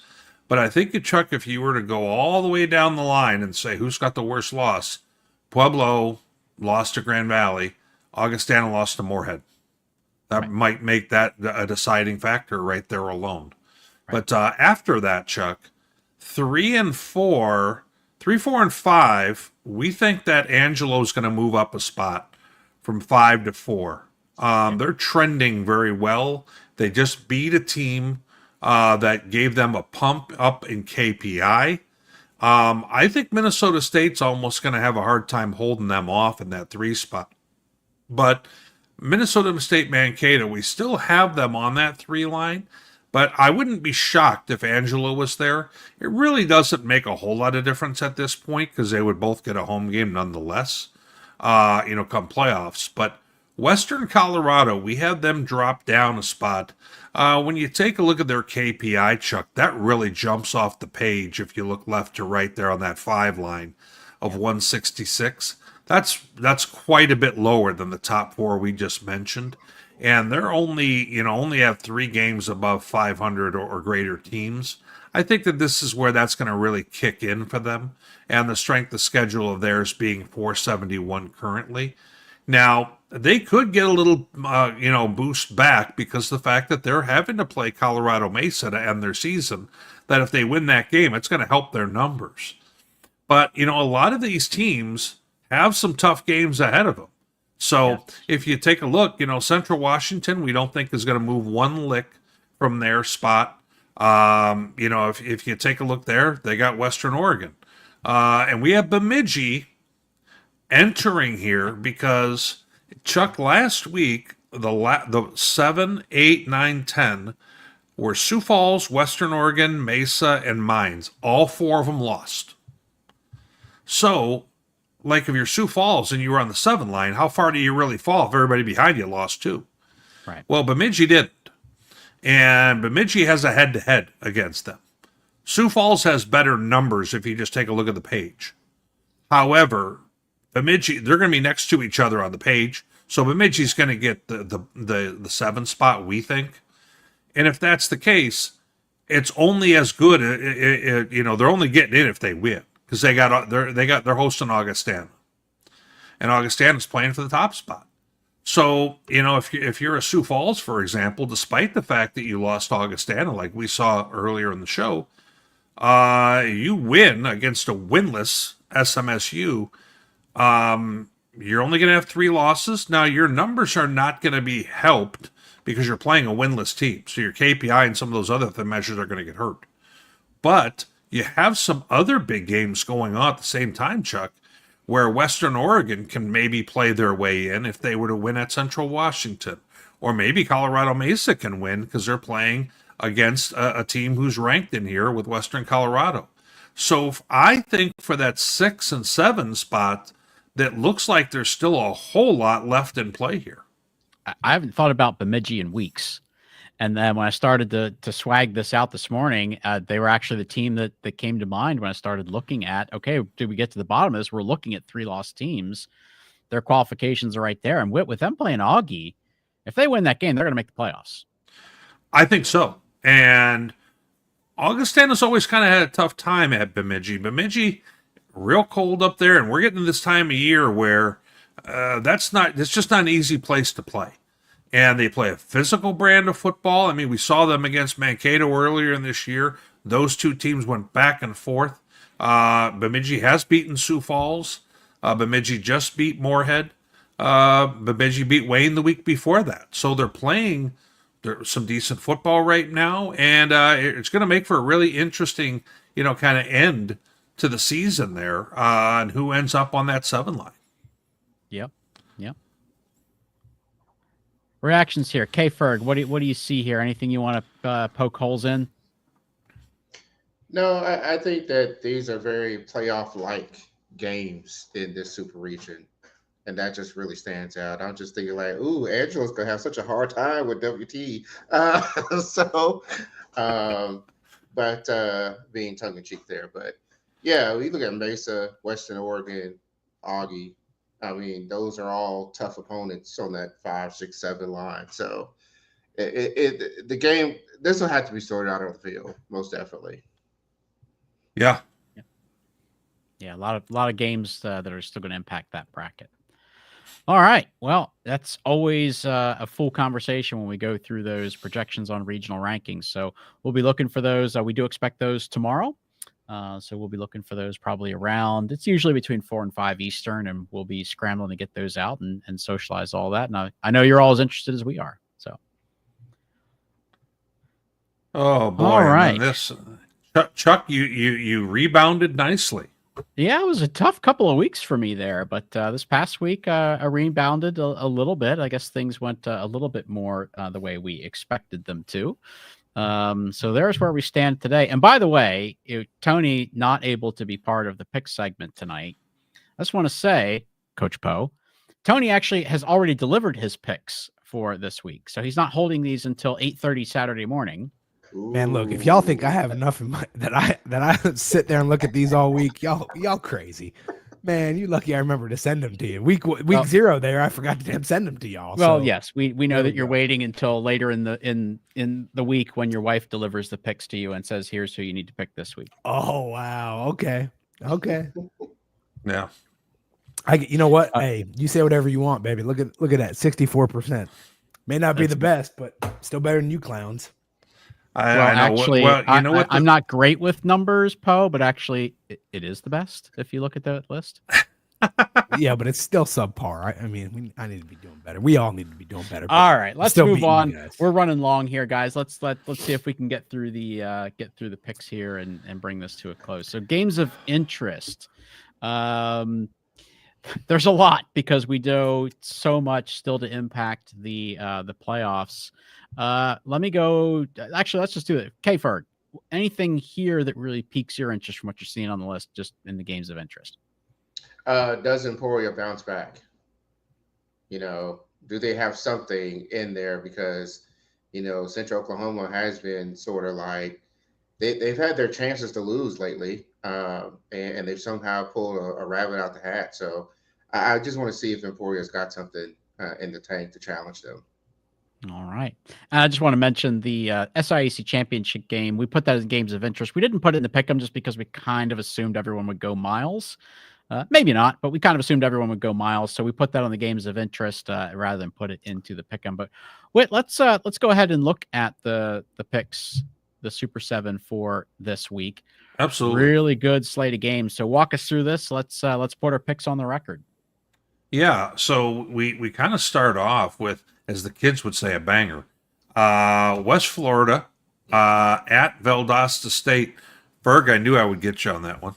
[SPEAKER 3] But I think, Chuck, if you were to go all the way down the line and say who's got the worst loss, Pueblo lost to Grand Valley, Augustana lost to Moorhead. That might make that a deciding factor right there alone. Right. But after that, Chuck, 3 and 4, 3, 4, and 5, we think that Angelo's going to move up a spot from 5 to 4. They're trending very well. They just beat a team that gave them a pump up in KPI. I think Minnesota State's almost going to have a hard time holding them off in that 3 spot. But Minnesota State, Mankato, we still have them on that 3 line, but I wouldn't be shocked if Angelo was there. It really doesn't make a whole lot of difference at this point because they would both get a home game nonetheless, come playoffs. But Western Colorado, we had them drop down a spot. When you take a look at their KPI, Chuck, that really jumps off the page if you look left to right there on that 5 line of 166. That's quite a bit lower than the top 4 we just mentioned. And they're only have 3 games above 500 or greater teams. I think that this is where that's going to really kick in for them. And the strength of schedule of theirs being 471 currently. Now, they could get a little, boost back because of the fact that they're having to play Colorado Mesa to end their season, that if they win that game, it's going to help their numbers. But, a lot of these teams have some tough games ahead of them. So if you take a look, Central Washington, we don't think is going to move one lick from their spot. If you take a look there, they got Western Oregon. And we have Bemidji entering here because, Chuck, last week, the 7, 8, 9, 10 were Sioux Falls, Western Oregon, Mesa, and Mines. All 4 of them lost. So, like if you're Sioux Falls and you were on the 7 line, how far do you really fall if everybody behind you lost too?
[SPEAKER 1] Right.
[SPEAKER 3] Well, Bemidji didn't. And Bemidji has a head-to-head against them. Sioux Falls has better numbers if you just take a look at the page. However, Bemidji, they're going to be next to each other on the page. So Bemidji's going to get the 7 spot, we think. And if that's the case, it's only as good, they're only getting in if they win. Because they're hosting Augustana, and Augustana's playing for the top spot. So if you're a Sioux Falls, for example, despite the fact that you lost Augustana, like we saw earlier in the show, you win against a winless SMSU. You're only going to have 3 losses. Now your numbers are not going to be helped because you're playing a winless team. So your KPI and some of those other measures are going to get hurt, but you have some other big games going on at the same time, Chuck, where Western Oregon can maybe play their way in if they were to win at Central Washington. Or maybe Colorado Mesa can win because they're playing against a team who's ranked in here with Western Colorado. So I think for that 6 and 7 spot, that looks like there's still a whole lot left in play here.
[SPEAKER 1] I haven't thought about Bemidji in weeks. And then when I started to swag this out this morning, they were actually the team that came to mind when I started looking at, okay, did we get to the bottom of this? We're looking at 3 lost teams. Their qualifications are right there. And with them playing Augie, if they win that game, they're going to make the playoffs.
[SPEAKER 3] I think so. And Augustana's always kind of had a tough time at Bemidji. Bemidji, real cold up there, and we're getting to this time of year where it's just not an easy place to play. And they play a physical brand of football. I mean, we saw them against Mankato earlier in this year. Those 2 teams went back and forth. Bemidji has beaten Sioux Falls. Bemidji just beat Moorhead. Bemidji beat Wayne the week before that. So they're playing some decent football right now. And it's going to make for a really interesting, kind of end to the season there and who ends up on that 7 line.
[SPEAKER 1] Yep. Reactions here. K Ferg, what do you see here? Anything you want to poke holes in?
[SPEAKER 2] No, I think that these are very playoff-like games in this super region, and that just really stands out. I'm just thinking like, ooh, Angelo's gonna have such a hard time with WT. Being tongue-in-cheek there, but yeah, we look at Mesa, Western Oregon, Augie. I mean, those are all tough opponents on that 5, 6, 7 line. So the game, this will have to be sorted out on the field, most definitely.
[SPEAKER 3] Yeah.
[SPEAKER 1] A lot of games that are still going to impact that bracket. All right. Well, that's always a full conversation when we go through those projections on regional rankings. So we'll be looking for those. We do expect those tomorrow. So we'll be looking for those probably around, it's usually between 4 and 5 Eastern, and we'll be scrambling to get those out and socialize all that. And I know you're all as interested as we are. So.
[SPEAKER 3] Oh boy.
[SPEAKER 1] All right.
[SPEAKER 3] This Chuck, you rebounded nicely.
[SPEAKER 1] Yeah, it was a tough couple of weeks for me there, but this past week I rebounded a little bit. I guess things went a little bit more the way we expected them to. So there's where we stand today. And by the way, Tony not able to be part of the pick segment tonight. I just want to say, Coach Poe, Tony actually has already delivered his picks for this week, so he's not holding these until 8:30 Saturday morning.
[SPEAKER 5] Man, look, if y'all think I have enough in my that I sit there and look at these all week, y'all crazy. Man, you lucky I remember to send them to you. Week 0 there, I forgot to damn send them to y'all.
[SPEAKER 1] Well,
[SPEAKER 5] so.
[SPEAKER 1] yes, we know
[SPEAKER 5] there
[SPEAKER 1] that
[SPEAKER 5] we
[SPEAKER 1] you're
[SPEAKER 5] go.
[SPEAKER 1] waiting until later in the week when your wife delivers the picks to you and says, "Here's who you need to pick this week."
[SPEAKER 5] Oh wow. Okay.
[SPEAKER 3] Yeah.
[SPEAKER 5] You know what? Hey, you say whatever you want, baby. Look at that 64%. May not be
[SPEAKER 1] That's-
[SPEAKER 5] the best, but still better than you clowns.
[SPEAKER 3] I know.
[SPEAKER 1] Actually,
[SPEAKER 3] Well, you know what?
[SPEAKER 1] I'm not great with numbers, Poe, but actually, it is the best if you look at that list.
[SPEAKER 5] Yeah, but it's still subpar. I mean, I need to be doing better. We all need to be doing better. but
[SPEAKER 1] All right, let's
[SPEAKER 5] still
[SPEAKER 1] move
[SPEAKER 5] beating you
[SPEAKER 1] on.
[SPEAKER 5] guys.
[SPEAKER 1] We're running long here, guys. Let's see if we can get through the picks here and bring this to a close. So games of interest. There's a lot because we do so much still to impact the playoffs. Let me go. Actually, let's just do it. Okay, Ferg, anything here that really piques your interest from what you're seeing on the list, just in the games of interest?
[SPEAKER 2] Does Emporia bounce back? Do they have something in there? Because, Central Oklahoma has been sort of like they've had their chances to lose lately, and they've somehow pulled a rabbit out the hat. So I just want to see if Emporia's got something in the tank to challenge them.
[SPEAKER 1] All right. I just want to mention the SIAC championship game. We put that as games of interest. We didn't put it in the pick'em just because we kind of assumed everyone would go Miles. Maybe not, but we kind of assumed everyone would go Miles. So we put that on the games of interest rather than put it into the pick'em. But wait, let's go ahead and look at the picks, the Super 7 for this week.
[SPEAKER 3] Absolutely.
[SPEAKER 1] Really good slate of games. So walk us through this. Let's put our picks on the record.
[SPEAKER 3] Yeah, so we kind of start off with, as the kids would say, a banger. West Florida at Valdosta State. Berg, I knew I would get you on that one.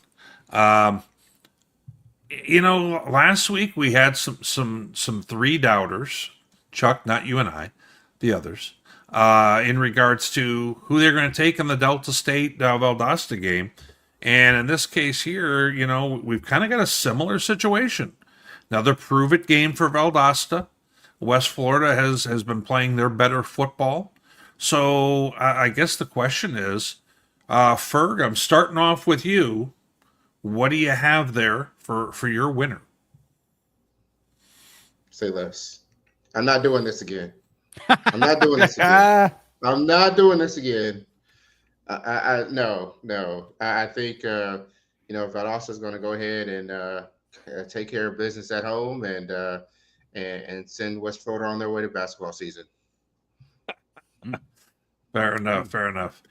[SPEAKER 3] Last week we had some three doubters. Chuck, not you and I, the others, in regards to who they're going to take in the Delta State Valdosta game. And in this case here, we've kind of got a similar situation. Another prove-it game for Valdosta. West Florida has been playing their better football. So I guess the question is, Ferg, I'm starting off with you. What do you have there for your winner?
[SPEAKER 2] Say less. I'm not doing this again. I'm not doing this again. I'm not doing this again. No. I think Valdosta's going to go ahead and take care of business at home and send West Florida on their way to basketball season.
[SPEAKER 3] Fair enough.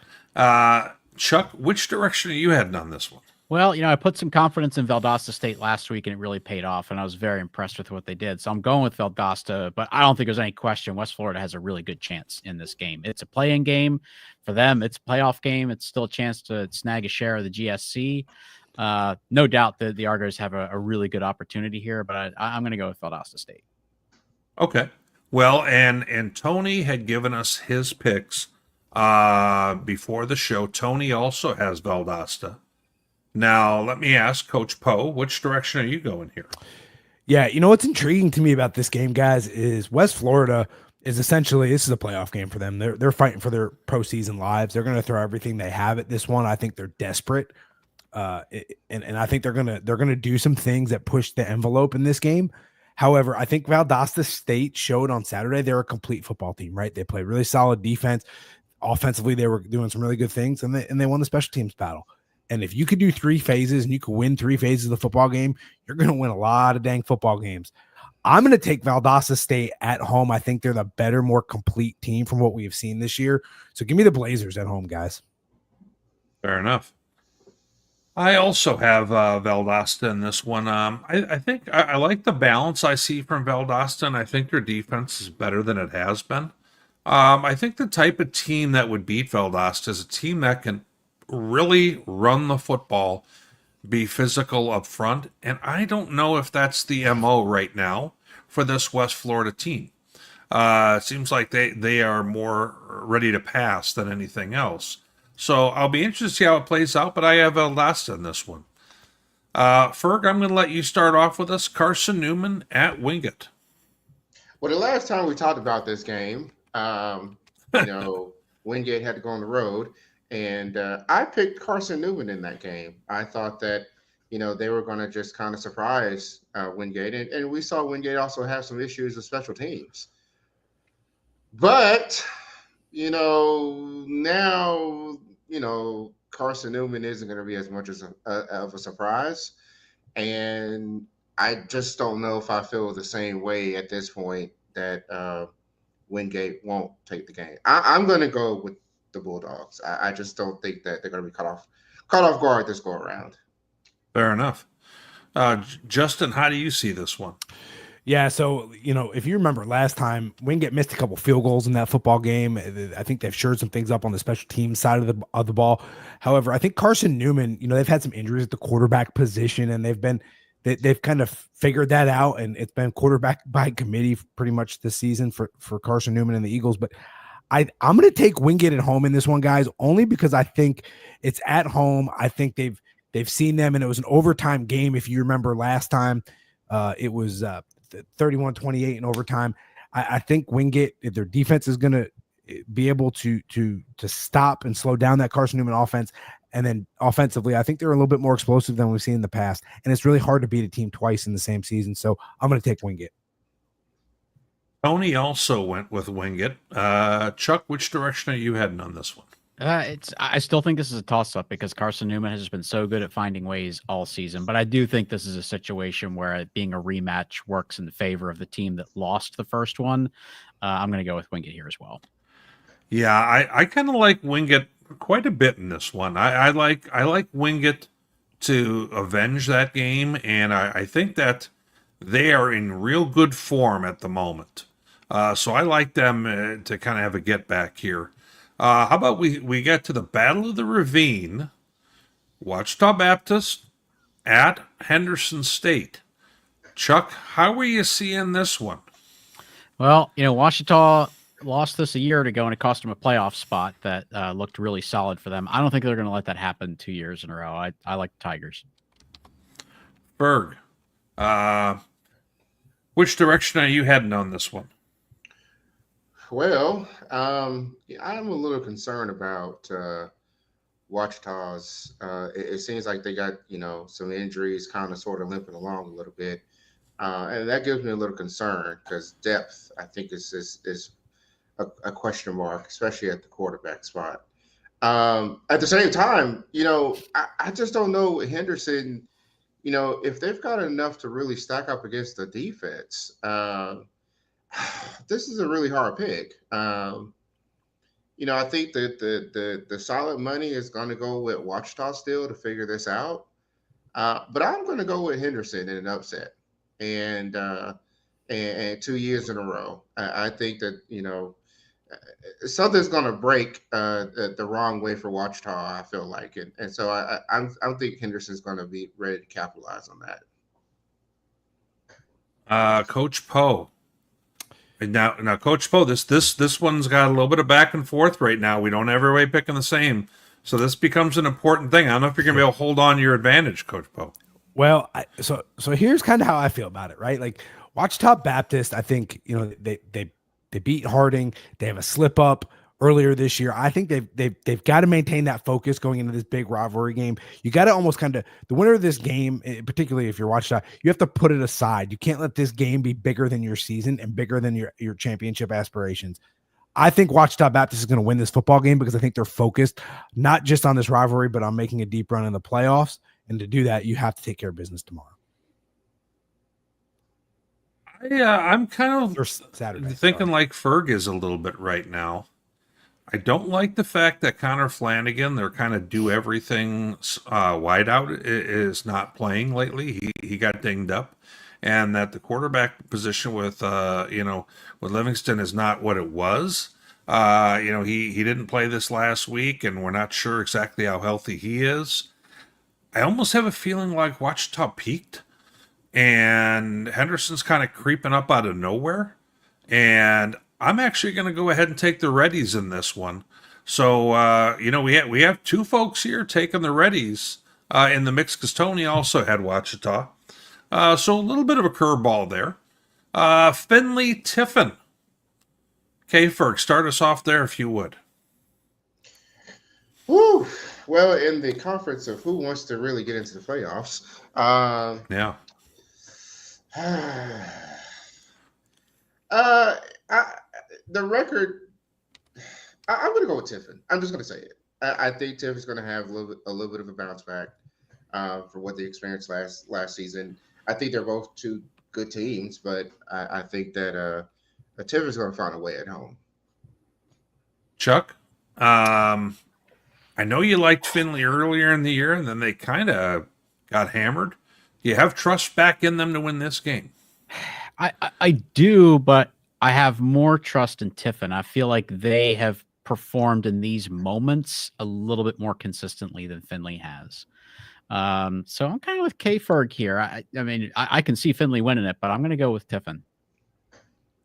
[SPEAKER 3] Chuck, which direction are you heading on this one?
[SPEAKER 1] Well, I put some confidence in Valdosta State last week, and it really paid off, and I was very impressed with what they did. So I'm going with Valdosta, but I don't think there's any question West Florida has a really good chance in this game. It's a play-in game for them. It's a playoff game. It's still a chance to snag a share of the GSC. No doubt that the Argos have a really good opportunity here, but I'm going to go with Valdosta State.
[SPEAKER 3] Okay. Well, and Tony had given us his picks before the show. Tony also has Valdosta. Now, let me ask Coach Poe, which direction are you going here?
[SPEAKER 5] Yeah, what's intriguing to me about this game, guys, is West Florida is essentially, this is a playoff game for them. They're fighting for their postseason lives. They're going to throw everything they have at this one. I think they're desperate. And I think they're gonna do some things that push the envelope in this game. However, I think Valdosta State showed on Saturday they're a complete football team, right? They play really solid defense. Offensively, they were doing some really good things, and they won the special teams battle. And if you could do three phases and you could win three phases of the football game, you're going to win a lot of dang football games. I'm going to take Valdosta State at home. I think they're the better, more complete team from what we have seen this year. So give me the Blazers at home, guys.
[SPEAKER 3] Fair enough. I also have Valdosta in this one. I think I like the balance I see from Valdosta, and I think their defense is better than it has been. I think the type of team that would beat Valdosta is a team that can really run the football. be physical up front, and I don't know if that's the MO right now for this West Florida team. It seems like they are more ready to pass than anything else. So I'll be interested to see how it plays out, but I have Valdosta in this one. Ferg, I'm going to let you start off with us. Carson Newman at Wingate.
[SPEAKER 2] Well, the last time we talked about this game, Wingate had to go on the road, and I picked Carson Newman in that game. I thought that, they were going to just kind of surprise Wingate, and we saw Wingate also have some issues with special teams. But, now, Carson Newman isn't going to be as much of a surprise, and I just don't know if I feel the same way at this point that Wingate won't take the game. I'm going to go with the Bulldogs. I just don't think that they're going to be caught off guard this go around.
[SPEAKER 3] Fair enough. Justin, how do you see this one?
[SPEAKER 5] Yeah, so, if you remember last time, Wingate missed a couple field goals in that football game. I think they've shored some things up on the special team side of the ball. However, I think Carson Newman, they've had some injuries at the quarterback position, and they've kind of figured that out, and it's been quarterback by committee pretty much this season for Carson Newman and the Eagles. But I'm going to take Wingate at home in this one, guys, only because I think it's at home. I think they've seen them, and it was an overtime game. If you remember last time, it was 31-28 in overtime. I think Wingate, if their defense is going to be able to stop and slow down that Carson Newman offense, and then offensively, I think they're a little bit more explosive than we've seen in the past. And it's really hard to beat a team twice in the same season. So I'm going to take Wingate.
[SPEAKER 3] Tony also went with Wingate. Chuck, which direction are you heading on this one?
[SPEAKER 1] I still think this is a toss-up because Carson Newman has just been so good at finding ways all season. But I do think this is a situation where it being a rematch works in favor of the team that lost the first one. I'm going to go with Wingate here as well.
[SPEAKER 3] Yeah, I kind of like Wingate quite a bit in this one. I like Wingate to avenge that game, and I think that they are in real good form at the moment. So I like them to kind of have a get back here. How about we get to the Battle of the Ravine, Wichita Baptist at Henderson State. Chuck, how are you seeing this one?
[SPEAKER 1] Well, Wichita lost this a year ago, and it cost them a playoff spot that looked really solid for them. I don't think they're going to let that happen 2 years in a row. I like the Tigers.
[SPEAKER 3] Berg, which direction are you heading on this one?
[SPEAKER 2] Well, I'm a little concerned about Wichita's. It seems like they got some injuries, kind of sort of limping along a little bit, and that gives me a little concern because depth, I think, is a question mark, especially at the quarterback spot. At the same time, I just don't know Henderson. If they've got enough to really stack up against the defense. This is a really hard pick. I think that the solid money is going to go with Wichita still to figure this out. But I'm going to go with Henderson in an upset, and 2 years in a row. I think that something's going to break the wrong way for Wichita. I feel like, and so I think Henderson's going to be ready to capitalize on
[SPEAKER 3] that. Coach Poe. Now, Coach Poe, this one's got a little bit of back and forth right now. We don't have everybody picking the same, so this becomes an important thing. I don't know if you're going to be able to hold on to your advantage, Coach Poe.
[SPEAKER 5] Well, so here's kind of how I feel about it, right? Like Wichita Baptist, I think they beat Harding. They have a slip up earlier this year. I think they've got to maintain that focus going into this big rivalry game. You got to almost kind of the winner of this game, particularly if you're Wichita, you have to put it aside. You can't let this game be bigger than your season and bigger than your championship aspirations. I think Wichita Baptist is going to win this football game because I think they're focused not just on this rivalry, but on making a deep run in the playoffs. And to do that, you have to take care of business tomorrow.
[SPEAKER 3] Yeah, I'm kind of
[SPEAKER 5] Saturday,
[SPEAKER 3] thinking like Ferg is a little bit right now. I don't like the fact that Connor Flanagan, they're kind of do everything wideout, is not playing lately. He got dinged up, and that the quarterback position with Livingston is not what it was. He didn't play this last week, and we're not sure exactly how healthy he is. I almost have a feeling like Wichita peaked, and Henderson's kind of creeping up out of nowhere. And I'm actually going to go ahead and take the Reddies in this one. So we have two folks here taking the Reddies in the mix because Tony also had Wichita. So a little bit of a curveball there. Finley Tiffin. Okay, Ferg, start us off there if you would.
[SPEAKER 2] Woo. Well, in the conference of who wants to really get into the playoffs,
[SPEAKER 3] Yeah.
[SPEAKER 2] The record, I'm going to go with Tiffin. I'm just going to say it. I think Tiffin's going to have a little bit of a bounce back for what they experienced last season. I think they're both two good teams, but I think that Tiffin's going to find a way at home.
[SPEAKER 3] Chuck, I know you liked Finley earlier in the year, and then they kind of got hammered. Do you have trust back in them to win this game?
[SPEAKER 1] I do, but I have more trust in Tiffin. I feel like they have performed in these moments a little bit more consistently than Finley has. So I'm kind of with K-Ferg here. I mean, I can see Finley winning it, but I'm going to go with Tiffin.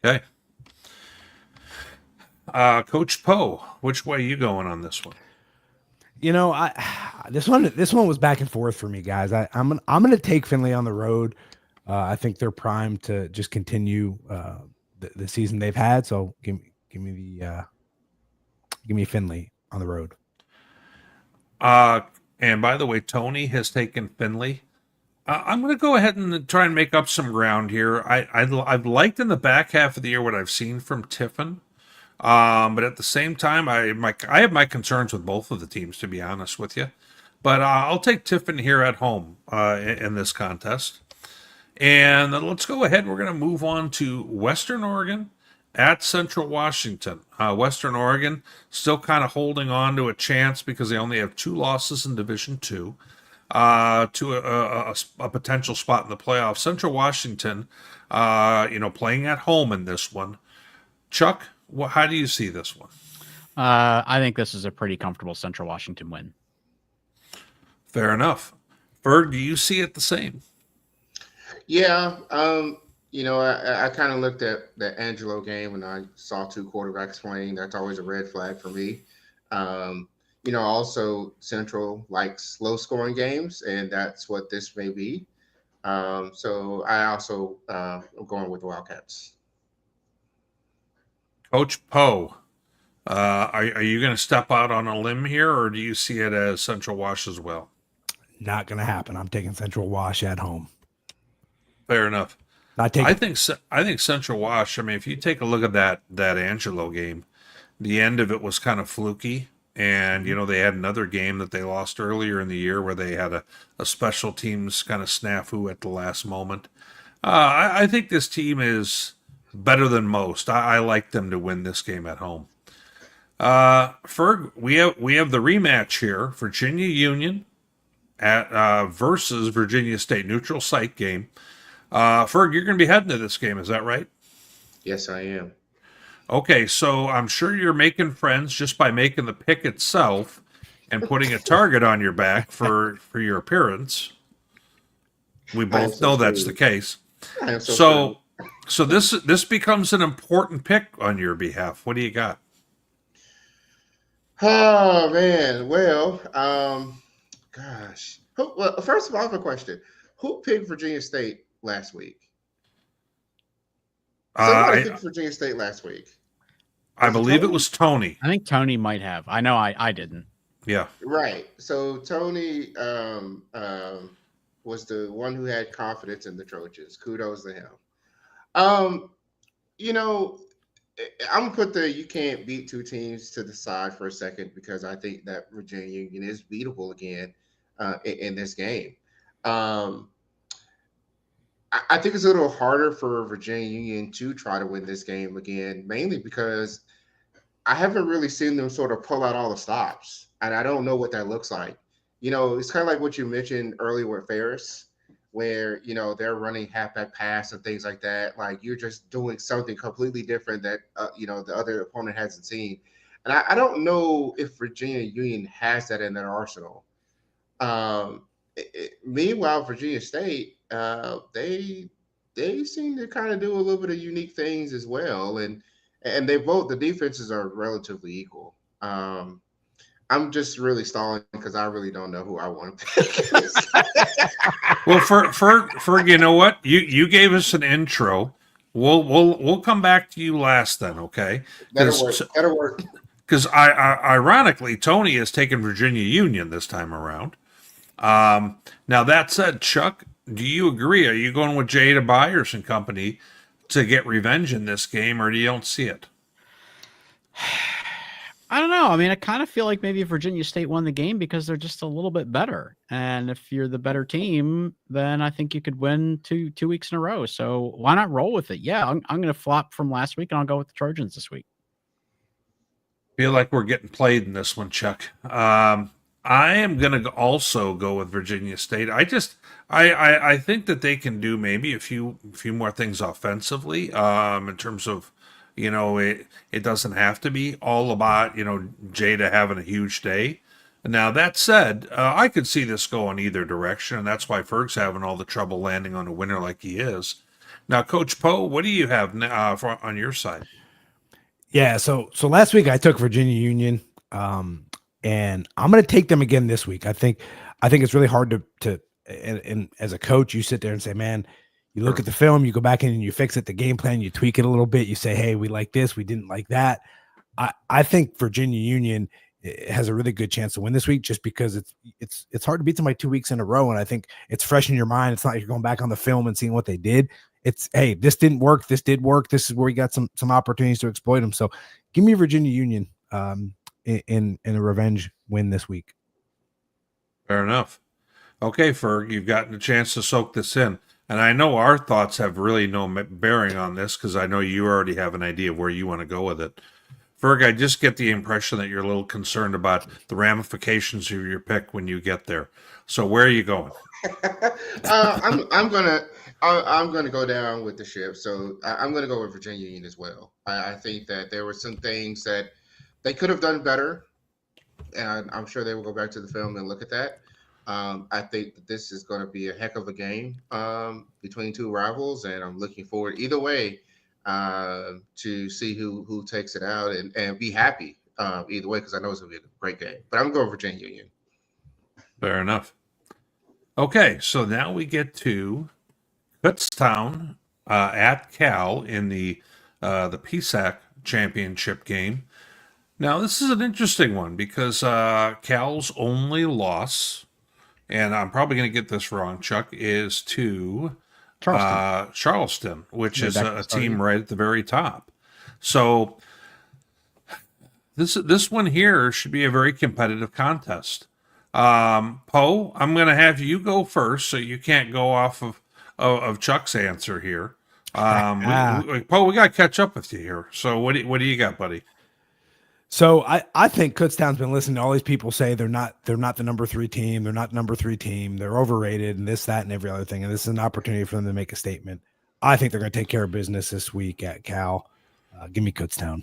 [SPEAKER 3] Okay. Coach Poe, which way are you going on this one?
[SPEAKER 5] You know, this one was back and forth for me, guys. I'm gonna take Finley on the road. I think they're primed to just continue the season they've had. So give me Finley on the road.
[SPEAKER 3] And by the way, Tony has taken Finley. I'm going to go ahead and try and make up some ground here. I've liked in the back half of the year what I've seen from Tiffin. But at the same time, I have my concerns with both of the teams, to be honest with you. But I'll take Tiffin here at home in this contest. And then let's go ahead. We're going to move on to Western Oregon at Central Washington. Western Oregon still kind of holding on to a chance because they only have 2 losses in Division II to a potential spot in the playoffs. Central Washington, playing at home in this one. Chuck, how do you see this one?
[SPEAKER 1] I think this is a pretty comfortable Central Washington win.
[SPEAKER 3] Fair enough. Ferg, do you see it the same?
[SPEAKER 2] Yeah. I kind of looked at the Angelo game and I saw 2 quarterbacks playing. That's always a red flag for me. Also Central likes low scoring games, and that's what this may be. So I also am going with the Wildcats.
[SPEAKER 3] Coach Poe, are you going to step out on a limb here, or do you see it as Central Wash as well?
[SPEAKER 5] Not going to happen. I'm taking Central Wash at home.
[SPEAKER 3] Fair enough. I think Central Wash. I mean, if you take a look at that Angelo game, the end of it was kind of fluky, and they had another game that they lost earlier in the year where they had a special teams kind of snafu at the last moment. I think this team is better than most. I like them to win this game at home. Ferg, we have the rematch here: Virginia Union versus Virginia State, neutral site game. Ferg, you're going to be heading to this game, is that right?
[SPEAKER 2] Yes, I am.
[SPEAKER 3] Okay, so I'm sure you're making friends just by making the pick itself and putting a target on your back for your appearance. We both know that's the case.
[SPEAKER 2] I am so
[SPEAKER 3] this becomes an important pick on your behalf. What do you got?
[SPEAKER 2] Oh man, well, gosh. Well, first of all, I have a question. Who picked Virginia State last week? Somebody picked Virginia State last week.
[SPEAKER 3] I believe it was Tony.
[SPEAKER 1] I think Tony might have. I know I didn't.
[SPEAKER 3] Yeah.
[SPEAKER 2] Right. So Tony was the one who had confidence in the Trojans. Kudos to him. I'm gonna put the you can't beat 2 teams to the side for a second because I think that Virginia Union is beatable again in this game. I think it's a little harder for Virginia Union to try to win this game again, mainly because I haven't really seen them sort of pull out all the stops, and I don't know what that looks like. It's kind of like what you mentioned earlier with Ferris, where, they're running halfback pass and things like that. Like you're just doing something completely different that, the other opponent hasn't seen. And I don't know if Virginia Union has that in their arsenal. Meanwhile, Virginia State, they seem to kind of do a little bit of unique things as well, and the defenses are relatively equal. I'm just really stalling because I really don't know who I want to pick.
[SPEAKER 3] Well, Ferg, you know what? You gave us an intro. We'll come back to you last then, okay?
[SPEAKER 2] That'll work.
[SPEAKER 3] Because ironically, Tony has taken Virginia Union this time around. Now that said, Chuck, do you agree? Are you going with Jada Byers and company to get revenge in this game, or do you don't see it?
[SPEAKER 1] I don't know. I mean, I kind of feel like maybe Virginia State won the game because they're just a little bit better. And if you're the better team, then I think you could win two weeks in a row. So why not roll with it? Yeah, I'm going to flop from last week, and I'll go with the Trojans this week.
[SPEAKER 3] Feel like we're getting played in this one, Chuck. I am going to also go with Virginia State. I think that they can do maybe a few more things offensively in terms of, it doesn't have to be all about, Jada having a huge day. Now, that said, I could see this going either direction, and that's why Ferg's having all the trouble landing on a winner like he is. Now, Coach Poe, what do you have on your side?
[SPEAKER 5] Yeah, so last week I took Virginia Union, and I'm going to take them again this week. I think it's really hard to and as a coach, you sit there and say, man, you look at the film, you go back in and you fix it, the game plan, you tweak it a little bit, you say, hey, we like this, we didn't like that. I think Virginia Union has a really good chance to win this week just because it's hard to beat somebody 2 weeks in a row, and I think it's fresh in your mind. It's not like you're going back on the film and seeing what they did. It's, hey, this didn't work, this did work, this is where we got some opportunities to exploit them. So give me Virginia Union in a revenge win this week.
[SPEAKER 3] Fair enough. Okay, Ferg, you've gotten a chance to soak this in. And I know our thoughts have really no bearing on this because I know you already have an idea of where you want to go with it. Ferg, I just get the impression that you're a little concerned about the ramifications of your pick when you get there. So where are you going?
[SPEAKER 2] I'm gonna go down with the ship. So I'm gonna go with Virginia Union as well. I think that there were some things that they could have done better, and I'm sure they will go back to the film and look at that. I think that this is going to be a heck of a game between two rivals, and I'm looking forward either way to see who takes it out and be happy either way because I know it's going to be a great game. But I'm going Virginia Union.
[SPEAKER 3] Fair enough. Okay, so now we get to Kutztown at Cal in the PSAC championship game. Now, this is an interesting one because Cal's only loss, and I'm probably going to get this wrong, Chuck, is to Charleston, which is a team right at the very top. So this one here should be a very competitive contest. Poe, I'm going to have you go first, so you can't go off of Chuck's answer here. Poe, we got to catch up with you here. So what do you got, buddy?
[SPEAKER 5] So I think Kutztown's been listening to all these people say they're not the number 3 team. They're not the number 3 team. They're overrated and this, that, and every other thing. And this is an opportunity for them to make a statement. I think they're going to take care of business this week at Cal. Give me Kutztown.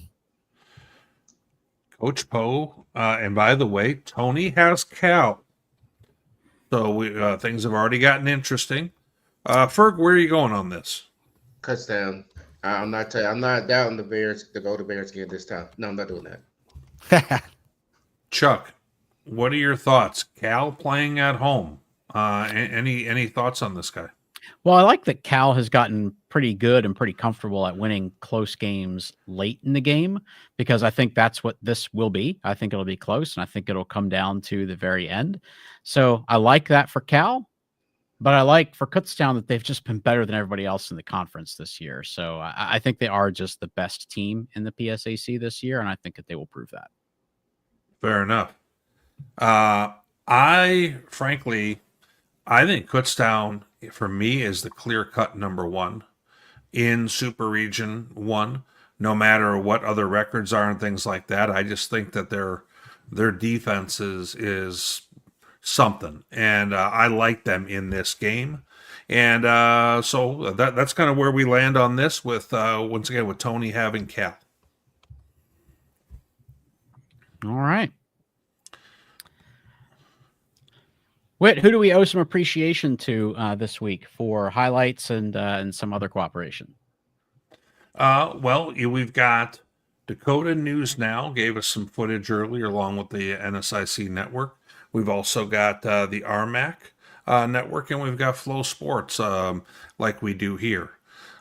[SPEAKER 3] Coach Poe. And by the way, Tony has Cal. So things have already gotten interesting. Ferg, where are you going on this?
[SPEAKER 2] Kutztown. I'm not doubting the Bears to go to Bears again this time. No, I'm not doing that.
[SPEAKER 3] Chuck, what are your thoughts? Cal playing at home. Any thoughts on this guy?
[SPEAKER 1] Well, I like that Cal has gotten pretty good and pretty comfortable at winning close games late in the game because I think that's what this will be. I think it'll be close, and I think it'll come down to the very end. So I like that for Cal, but I like for Kutztown that they've just been better than everybody else in the conference this year. So I think they are just the best team in the PSAC this year, and I think that they will prove that.
[SPEAKER 3] Fair enough. I think Kutztown, for me, is the clear-cut number 1 in Super Region 1, no matter what other records are and things like that. I just think that their defense is something, and I like them in this game. And so that's kind of where we land on this with, once again, with Tony having Cal.
[SPEAKER 1] All right. Whit, who do we owe some appreciation to this week for highlights and some other cooperation?
[SPEAKER 3] Well, we've got Dakota News Now gave us some footage earlier along with the NSIC network. We've also got the RMAC network, and we've got Flow Sports like we do here.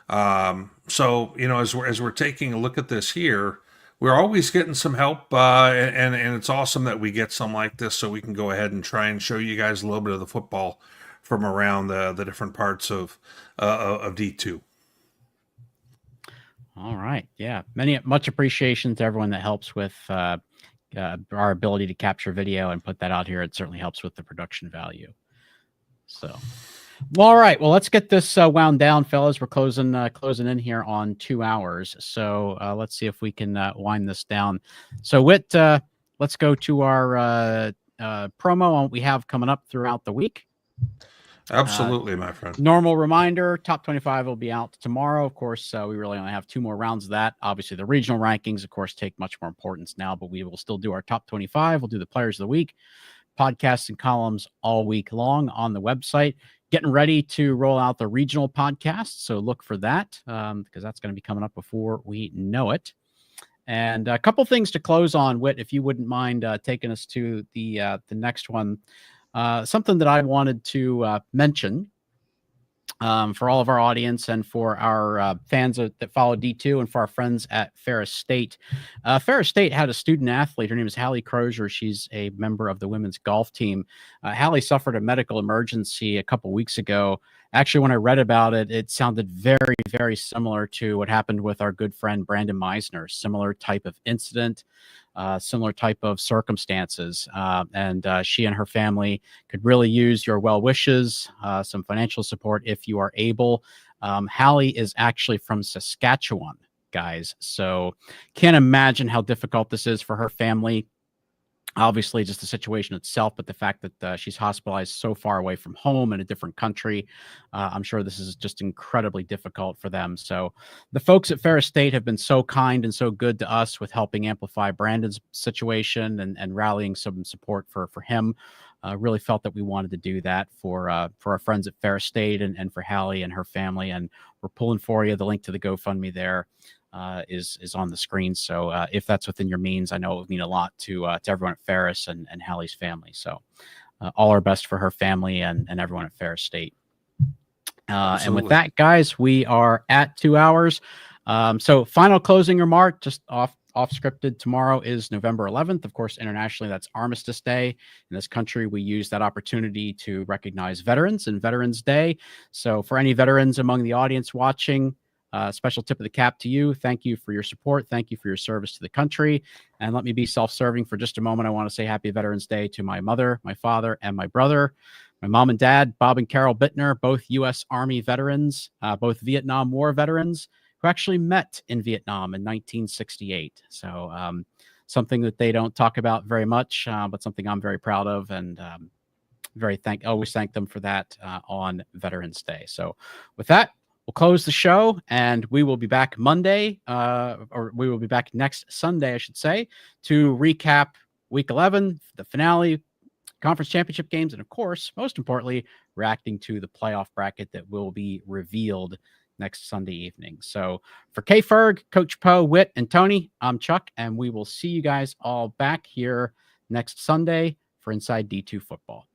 [SPEAKER 3] So, as we're taking a look at this here, we're always getting some help, and it's awesome that we get some like this so we can go ahead and try and show you guys a little bit of the football from around the different parts of D2.
[SPEAKER 1] All right. Yeah. Much appreciation to everyone that helps with our ability to capture video and put that out here. It certainly helps with the production value. So, well, all right. Well, let's get this wound down, fellas. We're closing in here on 2 hours. So let's see if we can wind this down. So, Whit, let's go to our promo we have coming up throughout the week.
[SPEAKER 3] Absolutely, my friend.
[SPEAKER 1] Normal reminder, top 25 will be out tomorrow. Of course, we really only have 2 more rounds of that. Obviously, the regional rankings, of course, take much more importance now, but we will still do our top 25. We'll do the players of the week, podcasts and columns all week long on the website. Getting ready to roll out the regional podcast, so look for that because that's going to be coming up before we know it. And a couple things to close on, Whit, if you wouldn't mind taking us to the next one. Something that I wanted to mention for all of our audience and for our fans that follow D2 and for our friends at Ferris State. Ferris State had a student athlete. Her name is Hallie Crozier. She's a member of the women's golf team. Hallie suffered a medical emergency a couple weeks ago. Actually, when I read about it, it sounded very, very similar to what happened with our good friend Brandon Meisner. Similar type of incident, similar type of circumstances. And she and her family could really use your well wishes, some financial support if you are able. Hallie is actually from Saskatchewan, guys. So can't imagine how difficult this is for her family. Obviously, just the situation itself, but the fact that she's hospitalized so far away from home in a different country, I'm sure this is just incredibly difficult for them. So the folks at Ferris State have been so kind and so good to us with helping amplify Brandon's situation and rallying some support for him. Really felt that we wanted to do that for our friends at Ferris State and for Hallie and her family. And we're pulling for you. The link to the GoFundMe there is on the screen. So if that's within your means, I know it would mean a lot to everyone at Ferris and Hallie's family. So all our best for her family and everyone at Ferris State. And with that, guys, we are at 2 hours. So final closing remark, just off scripted. Tomorrow is November 11th. Of course, internationally, that's Armistice Day. In this country, we use that opportunity to recognize veterans and Veterans Day. So for any veterans among the audience watching, special tip of the cap to you. Thank you for your support. Thank you for your service to the country. And let me be self-serving for just a moment. I want to say Happy Veterans Day to my mother, my father, and my brother. My mom and dad, Bob and Carol Bittner, both U.S. Army veterans, both Vietnam War veterans who actually met in Vietnam in 1968. So something that they don't talk about very much, but something I'm very proud of and always thank them for that on Veterans Day. So with that, we'll close the show, and we will be back Monday, or we will be back next Sunday, I should say, to recap Week 11, the finale, conference championship games, and of course, most importantly, reacting to the playoff bracket that will be revealed next Sunday evening. So for K Ferg, Coach Poe, Whit, and Tony, I'm Chuck, and we will see you guys all back here next Sunday for Inside D2 Football.